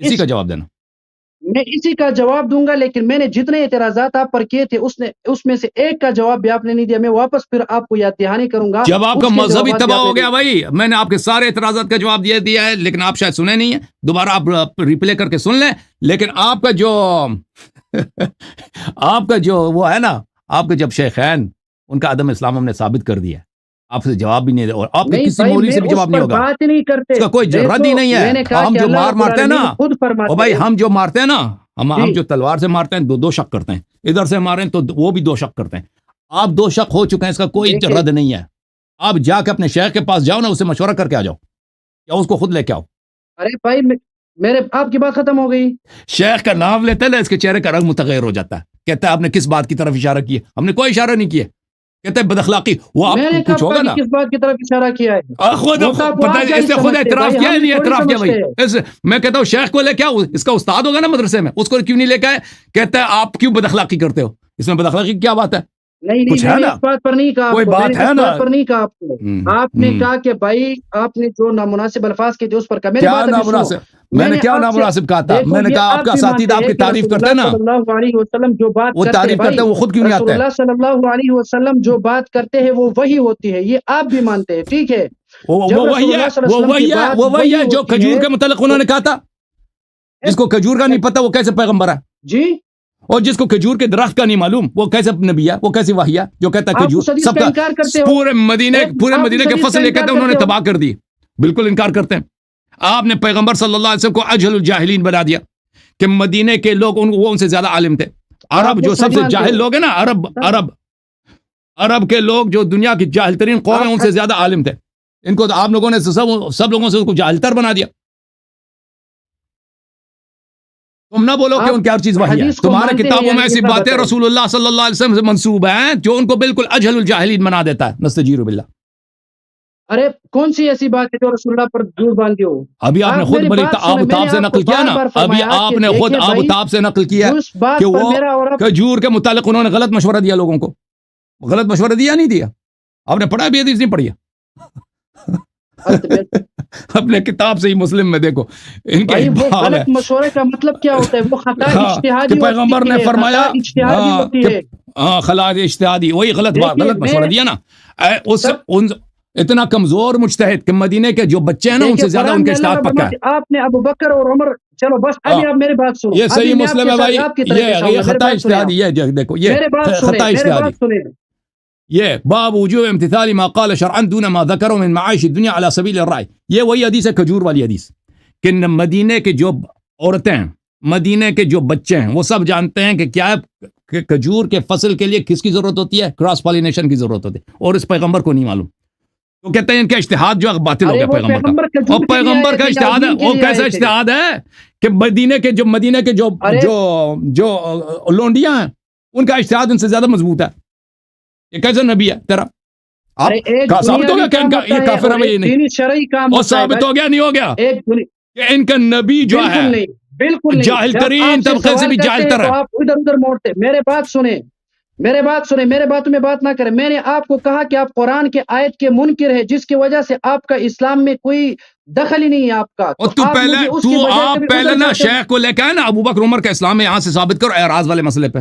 B: اسی کا جواب دینا.
A: میں اسی کا جواب دوں گا، لیکن میں نے جتنے اعتراضات آپ پر کیے تھے اس میں سے ایک کا جواب بھی آپ نے نہیں دیا. میں واپس پھر آپ کو یاد دہانی کروں گا.
B: جب آپ کا
A: اس کے
B: مذہب ہی
A: جوابات بھی
B: تباہ
A: آپ نے
B: ہو گیا بھائی، میں نے آپ کے سارے اعتراضات کا جواب دیا ہے، لیکن آپ شاید سنے نہیں ہیں. دوبارہ آپ ریپلے کر کے سن لیں. لیکن آپ کا جو آپ کا جو وہ ہے نا، آپ کے جب شیخین ان کا عدم اسلام ہم نے ثابت کر دیا، آپ سے جواب بھی نہیں دے، اور آپ کے
A: نہیں
B: کسی
A: بھائی،
B: مولوی سے
A: میں
B: بھی
A: اس
B: جواب نہیں
A: پر
B: ہوگا.
A: بات نہیں کرتے.
B: اس کا کوئی رد ہی نہیں
A: میں نے
B: ہے.
A: کہا
B: ہم
A: کہ
B: جو
A: اللہ
B: مار
A: رب
B: مارتے ہیں نا،
A: العالمین خود فرماتے
B: او بھائی
A: ہیں.
B: ہم جو مارتے ہیں نا، ہم
A: جی.
B: جو تلوار سے مارتے ہیں دو شک کرتے ہیں، ادھر سے ماریں تو وہ بھی دو شک کرتے ہیں. آپ دو شک ہو چکے ہیں، اس کا کوئی
A: دیکھیں،
B: رد نہیں ہے. آپ جا کے اپنے شیخ کے پاس جاؤ نا، اسے مشورہ کر کے آ جاؤ، یا اس کو خود لے کے آؤ.
A: ارے بھائی میرے آپ کی بات ختم ہو گئی.
B: شیخ کا نام لیتے نا، اس کے چہرے کا رنگ متغیر ہو جاتا ہے. کہتا ہے آپ نے کس بات کی طرف اشارہ کیا؟ ہم نے کوئی اشارہ نہیں کیا. کہتے ہیں بد اخلاقی. وہ آپ
A: میں نے
B: کچھ
A: کب
B: ہوگا نا،
A: کس بات کی طرف اشارہ کیا ہے؟
B: خود
A: وہ تو آپ
B: پتہ
A: کیا
B: اس نے
A: ہی
B: خود
A: سمجھتے ہیں
B: اعتراف
A: بھائی،
B: کیا
A: ہم
B: ہے، نہیں
A: تھوڑی
B: اعتراف کیا بھائی.
A: سمجھتے ہیں.
B: میں کہتا ہوں شیخ کو لے کے آؤ، اس کا استاد ہوگا نا مدرسے میں، اس کو کیوں نہیں لے کے آئے؟ کہتا ہے آپ کیوں بد اخلاقی کرتے ہو؟ اس میں بد اخلاقی کی کیا بات ہے؟
A: نہیں
B: کچھ
A: میں
B: ہے
A: نے
B: نا،
A: اس بات پر نہیں کہا آپ
B: کوئی
A: کو. میں
B: بات
A: نے
B: ہے
A: اس
B: نا.
A: بات پر نہیں کہا آپ کو. آپ نے کہا کہ بھائی آپ نے جو نامناسب الفاظ کے تھے اس پر کہا. میری
B: کیا
A: بات ابھی سنو.
B: نامناسب؟ میں نے کیا
A: آپ سے
B: نامناسب کہا تھا؟
A: دیکھو،
B: میں نے
A: یہ
B: کہا آپ کا
A: بھی
B: اساتید
A: مانتے
B: آپ
A: ہیں
B: کی
A: کہ
B: تعریف
A: رسول
B: کرتے
A: اللہ
B: ہیں نا،
A: صلی اللہ علیہ وسلم جو بات
B: وہ
A: کرتے ہیں
B: تعریف
A: بھائی،
B: کرتے ہیں، وہ خود کیوں نہیں
A: رسول
B: آتے ہیں؟
A: اللہ صلی اللہ علیہ وسلم جو بات کرتے ہیں وہ وہی ہوتی ہے. یہ آپ بھی مانتے ہیں، ٹھیک ہے. جب
B: وہ
A: رسول
B: وہی ہے،
A: اللہ صلی اللہ
B: وہ
A: علیہ وسلم کی
B: وہی ہے،
A: بات
B: وہ وہی ہے
A: وہی
B: جو
A: ہوتی
B: کھجور
A: ہے
B: کے متعلق انہوں نے کہا تھا. جس کو کھجور کا نہیں پتا وہ کیسے پیغمبر ہے؟
A: جی.
B: اور جس کو کھجور کے درخت کا نہیں معلوم وہ کیسے نبی ہے؟ وہ کیسی وحی ہے جو کہتا ہے
A: آپ
B: کھجور
A: اس حدیث
B: سب
A: کا
B: کا
A: انکار کرتے ہو.
B: پورے مدینے کے فصل یہ کہتے ہیں انہوں نے تباہ کر دی. بالکل انکار کرتے ہیں. آپ نے پیغمبر صلی اللہ علیہ وسلم کو اجہل الجاہلین بنا دیا کہ مدینے کے لوگ وہ ان سے زیادہ عالم تھے. عرب جو سب سے جاہل لوگ ہیں نا، عرب کے لوگ جو دنیا کی جاہل ترین قوم ہیں ان سے زیادہ عالم تھے. ان کو آپ لوگوں نے سب لوگوں سے ان کو جاہل تر بنا دیا. تم نہ بولو کہ ان کی ہر چیز وحی ہے. تمہارے کتابوں میں ایسی باتیں رسول اللہ صلی اللہ علیہ وسلم سے منسوب ہیں جو ان کو بالکل اجہل الجاہلین بنا دیتا ہے. نستجیر باللہ.
A: ارے کون سی ایسی بات ہے جو رسول اللہ پر جھوٹ باندھی ہو؟
B: ابھی آپ نے خود بڑی آب تاب سے نقل کیا نا، ابھی آپ نے خود آب تاب سے نقل کیا کہ وہ کھجور کے متعلق انہوں نے غلط مشورہ دیا لوگوں کو. غلط مشورہ دیا نہیں دیا؟ آپ نے پڑھا بھی حدیث نہیں پڑھی ہے؟ اپنے کتاب سے ہی مسلم میں دیکھو ان کے باب ہے.
A: مشورے کا مطلب کیا ہوتا ہے؟ وہ خطا اجتہادی
B: کہ پیغمبر نے فرمایا خلا اجتہادی، وہی غلط مشورہ دیا نا. اتنا کمزور مجتہد کہ مدینے کے جو بچے ہیں نا ان سے زیادہ ان کا اجتہاد پکا ہے.
A: آپ نے ابو بکر اور عمر، چلو بس ابھی آپ میری بات سنو.
B: یہ صحیح مسلم ہے بھائی، یہ خطا اجتہادی، یہ دیکھو یہ خطا اجتہادی. یہ باب وجوب امتثال ما قال شرعا دون ما ذکروا من معاش الدنیا على سبیل الرعی. یہ وہی حدیث ہے کھجور والی حدیث کہ مدینے کے جو عورتیں ہیں، مدینے کے جو بچے ہیں، وہ سب جانتے ہیں کہ کیا ہے کھجور کے فصل کے لیے کس کی ضرورت ہوتی ہے؟ کراس پالینیشن کی ضرورت ہوتی ہے، اور اس پیغمبر کو نہیں معلوم. تو کہتے ہیں ان کا اجتہاد جو باطل ہو گیا پیغمبر کا. اور پیغمبر کا اجتہاد ہے، وہ کیسا اجتہاد ہے کہ مدینے کے جو لونڈیاں ہیں ان کا اجتہاد ان سے زیادہ مضبوط ہے. یہ کیسا نبی ہے تیرا؟ آپ ثابت ہو گیا کہ ان کا یہ کافر ہے؟ یہ نہیں، اور ثابت ہو گیا نہیں ہو گیا کہ ان کا نبی جو ہے
A: بالکل
B: جاہل ترین طبقے سے بھی جاہل تر ہے.
A: آپ ادھر ادھر موڑتے. میرے بات سنیں، میرے باتوں میں بات نہ کریں. میں نے آپ کو کہا کہ آپ قرآن کے آیت کے منکر ہے جس کی وجہ سے آپ کا اسلام میں کوئی دخل ہی نہیں ہے آپ کا.
B: اور آپ پہلے نا شیخ کو لے کے آئے نا، ابو بکر عمر کا اسلام ہے یہاں سے ثابت کرو اعراض والے مسئلے پہ.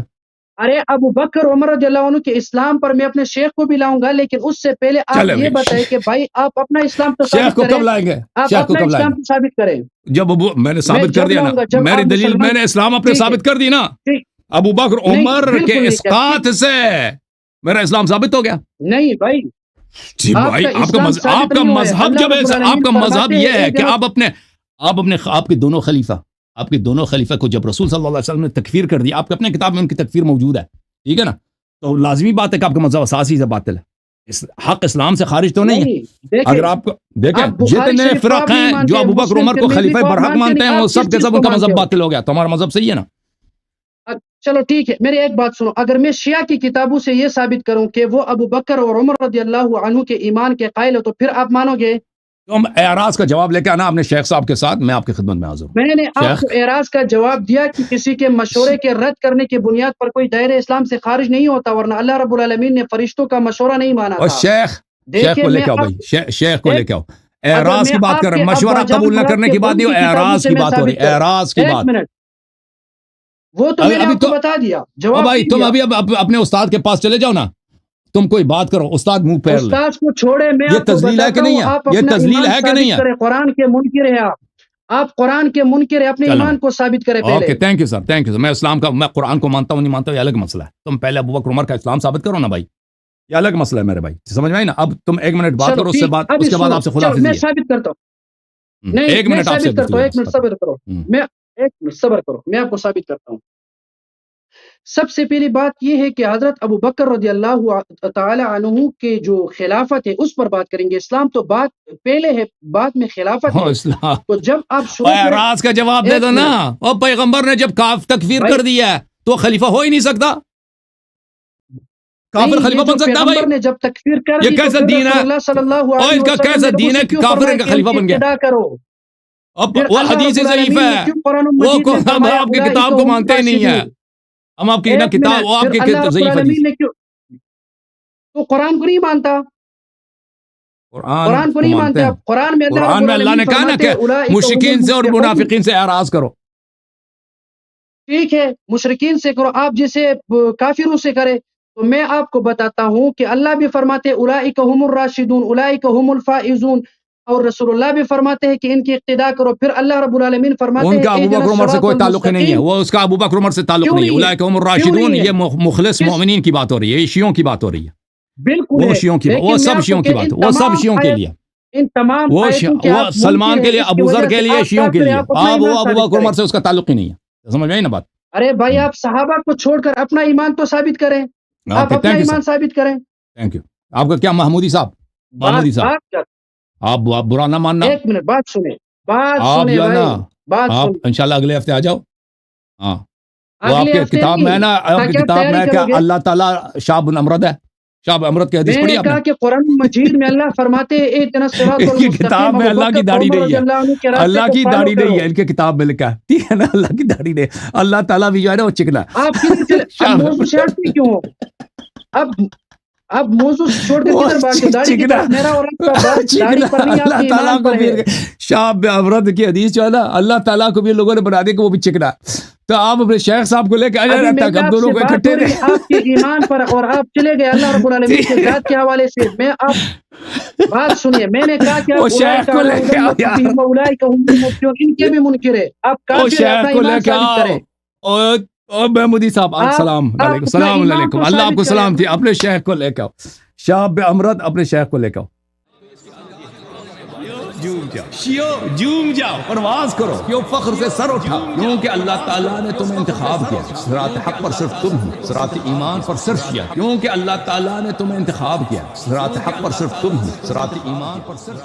A: ارے ابو بکر عمر رضی اللہ عنہ کے اسلام پر میں اپنے شیخ کو بھی لاؤں گا، لیکن اس سے پہلے آپ یہ بتائیں کہ بھائی آپ اپنا اسلام تو
B: شیخ کو کب لائیں گے؟
A: آپ اپنا اسلام تو ثابت کریں.
B: جب میں نے ثابت کر دیا نا، میری دلیل میں نے اسلام اپنے ثابت کر دی نا. ابو بکر عمر کے اسقاط سے میرا اسلام ثابت ہو گیا.
A: نہیں بھائی،
B: جی بھائی، آپ کا مذہب جب آپ کا مذہب یہ ہے کہ آپ کے دونوں خلیفہ کو جب رسول صلی اللہ علیہ وسلم نے تکفیر کر دی، آپ کے اپنے کتاب میں ان کی تکفیر موجود ہے، ٹھیک ہے نا؟ تو لازمی بات ہے کہ آپ کا مذہب اساسی سے باطل ہے. حق اسلام سے خارج تو نہیں ہے. اگر آپ کو دیکھیں جتنے فرق ہیں جو ابو بکر عمر کو خلیفہ برحق مانتے ہیں، وہ سب کے سب ان کا مذہب باطل ہو گیا. تو ہمارا مذہب صحیح ہے نا؟
A: چلو ٹھیک ہے، میری ایک بات سنو. اگر میں شیعہ کی کتابوں سے یہ ثابت کروں کہ وہ ابو بکر اور عمر رضی اللہ عنہ کے ایمان کے قائل ہو تو پھر آپ مانو گے؟
B: تم اعراض کا جواب لے کے آنا اپنے شیخ صاحب کے ساتھ، میں آپ کی خدمت میں حاضر ہوں.
A: میں نے آپ کو اعراض کا جواب دیا کہ کسی کے مشورے کے رد کرنے کی بنیاد پر کوئی دائرہ اسلام سے خارج نہیں ہوتا، ورنہ اللہ رب العالمین نے فرشتوں کا مشورہ نہیں مانا تھا.
B: اور شیخ کو لے کے آؤ بھائی، شیخ کو لے کے آؤ. اعراض کی بات کر رہے ہیں، مشورہ قبول نہ کرنے کی بات نہیں، اعراض کی بات ہو رہی ہے، اعراض کی بات۔
A: وہ تو میں نے آپ کو بتا دیا، جواب
B: بھائی تم ابھی اب اپنے استاد کے پاس چلے جاؤ نا، تم کوئی بات کرو، استاد منہ پھیر لے۔
A: استاد کو چھوڑے، میں
B: یہ تذلیل ہے کہ نہیں ہے؟ یہ تذلیل ہے کہ نہیں ہے؟
A: قرآن کے منکر ہیں آپ قرآن کے منکر ہیں، اپنے ایمان کو ثابت کریں پہلے۔
B: Okay, thank you sir, thank you sir. میں اسلام کا، میں قرآن کو مانتا ہوں نہیں مانتا ہوں، یہ الگ مسئلہ ہے۔ تم پہلے ابو بکر عمر کا اسلام ثابت کرو نا بھائی، یہ الگ مسئلہ ہے میرے بھائی، سمجھ میں آئی نا؟ اب تم ایک منٹ بات کرو، اس کے بعد آپ سے خدا
A: میں ثابت کرتا ہوں، نہیں
B: ایک منٹ آپ سے،
A: ایک منٹ صبر کرو، میں ایک منٹ صبر کرو، میں آپ کو ثابت کرتا ہوں۔ سب سے پہلی بات یہ ہے کہ حضرت ابو بکر رضی اللہ تعالی عنہ کے جو خلافت ہے اس پر بات کریں گے۔ اسلام تو بات پہلے ہے، بعد میں خلافت ہے۔ تو جب آپ
B: اعراض کا جواب دے دو نا، اور پیغمبر نے جب تکفیر کر دیا تو خلیفہ ہو ہی نہیں سکتا، کافر خلیفہ بن سکتا بھائی؟
A: نے جب تکفیر کر
B: یہ کیسا دین ہے؟
A: اللہ صلی اللہ علیہ
B: اور
A: وسلم
B: کیسا دین ہے کہ کافر کا خلیفہ بن گیا؟ اب وہ حدیث ضعیف ہے، وہ آپ کی کتاب کو مانتے ہی نہیں ہے، ہم آپ کی نا کتاب، وہ آپ کی ضعیف حدیث۔
A: تو قرآن کو نہیں مانتا، قرآن کو نہیں مانتے۔ قرآن میں
B: اللہ نے کہا نا کہ مشرکین سے اور منافقین سے اعراض کرو۔
A: ٹھیک ہے، مشرکین سے کرو، آپ جیسے کافروں سے کرے۔ تو میں آپ کو بتاتا ہوں کہ اللہ بھی فرماتے اولئک هم الراشدون اولئک هم الفائزون، اور رسول اللہ بھی فرماتے ہیں کہ ان کی اقتداء کرو۔ پھر اللہ رب العالمین فرماتے ہیں
B: ان کا ابو بکر عمر سے کوئی تعلق ہی نہیں ہے، وہ اس کا ابو بکر عمر سے تعلق نہیں ہے۔ اولئک هم الراشدون یہ مخلص مومنین کی بات ہو رہی ہے، یہ شیعوں کی بات ہو رہی ہے،
A: بالکل
B: وہ شیعوں کی، وہ سب شیعوں کی بات، وہ سب شیعوں کے لیے،
A: ان تمام
B: وہ سلمان کے لیے، ابو ذر کے لیے، شیعوں کے لیے۔ آپ وہ ابو بکر عمر سے اس کا تعلق ہی نہیں ہے، سمجھ میں آئی نا بات؟
A: ارے بھائی آپ صحابہ کو چھوڑ کر اپنا ایمان تو ثابت کریں، آپ اپنا ایمان ثابت کریں۔
B: Thank you. آپ کا کیا محمودی صاحب، محمودی صاحب آپ برا نہ ماننا،
A: ایک منٹ بات سنیں، بات
B: آپ
A: سنیں
B: جو ہے نا،
A: بات
B: آپ انشاءاللہ اگلے ہفتے آ جاؤ۔ ہاں، وہ آپ
A: اگلے
B: کی کتاب میں نا، آپ کی کتاب میں کیا اللہ تعالیٰ شاہ بن امرد ہے، شاہ بن امرد کی حدیث پڑھی آپ نے؟
A: میں نے کہا کہ قرآن مجید میں اللہ فرماتے ہیں اِہْدِنَا الصِّرَاطَ
B: ان کی کتاب میں اللہ کی داڑھی نہیں ہے، اللہ کی داڑھی نہیں ہے، ان کی کتاب میں لکھا ہے، ٹھیک ہے نا، اللہ کی داڑھی نہیں، اللہ تعالیٰ بھی جو ہے نا وہ چکنا۔
A: آپ موضوع سے ہٹتے کیوں ہو؟ اب موضوع چھوڑ کے کدھر بات ہے؟ داڑھی کی طرف میرا اور آپ کا بات داڑھی پر نہیں، آپ کے ایمان پر ہے۔
B: شاہ بن امرد کی حدیث جو ہے نا، اللہ تعالیٰ کو بھی لوگوں نے بنا دیا کہ وہ بھی چکنا، تو آپ اپنے شیخ صاحب کو لے کے آ جائیں تک ہم دونوں کو اکٹھے دیں۔
A: آپ کے ایمان پر، اور آپ چلے گئے اللہ رب العالمین کے ذات کے حوالے سے۔ میں آپ بات سنیے، میں نے کہا کہ
B: وہ شیخ کو لے کے آؤ یار،
A: ان کے بھی منکر ہے، آپ کافر ہیں، اپنا ایمان ثابت کریں۔
B: اور محمودی صاحب السلام علیکم، السلام علیکم، اللہ آپ کو سلام تھی، اپنے شیخ کو لے کے آؤ، شاہ بن امرد اپنے شیخ کو لے کے آؤ۔ جوم جاؤ، پرواز کرو، کیوں فخر سے سر اٹھا، کیونکہ اللہ تعالیٰ نے تمہیں انتخاب کیا، صراط حق پر صرف تم ہو، صراط ایمان پر صرف شیعہ، کیونکہ اللہ تعالیٰ نے تمہیں انتخاب کیا، صراط حق پر صرف تم ہو، صراط ایمان پر صرف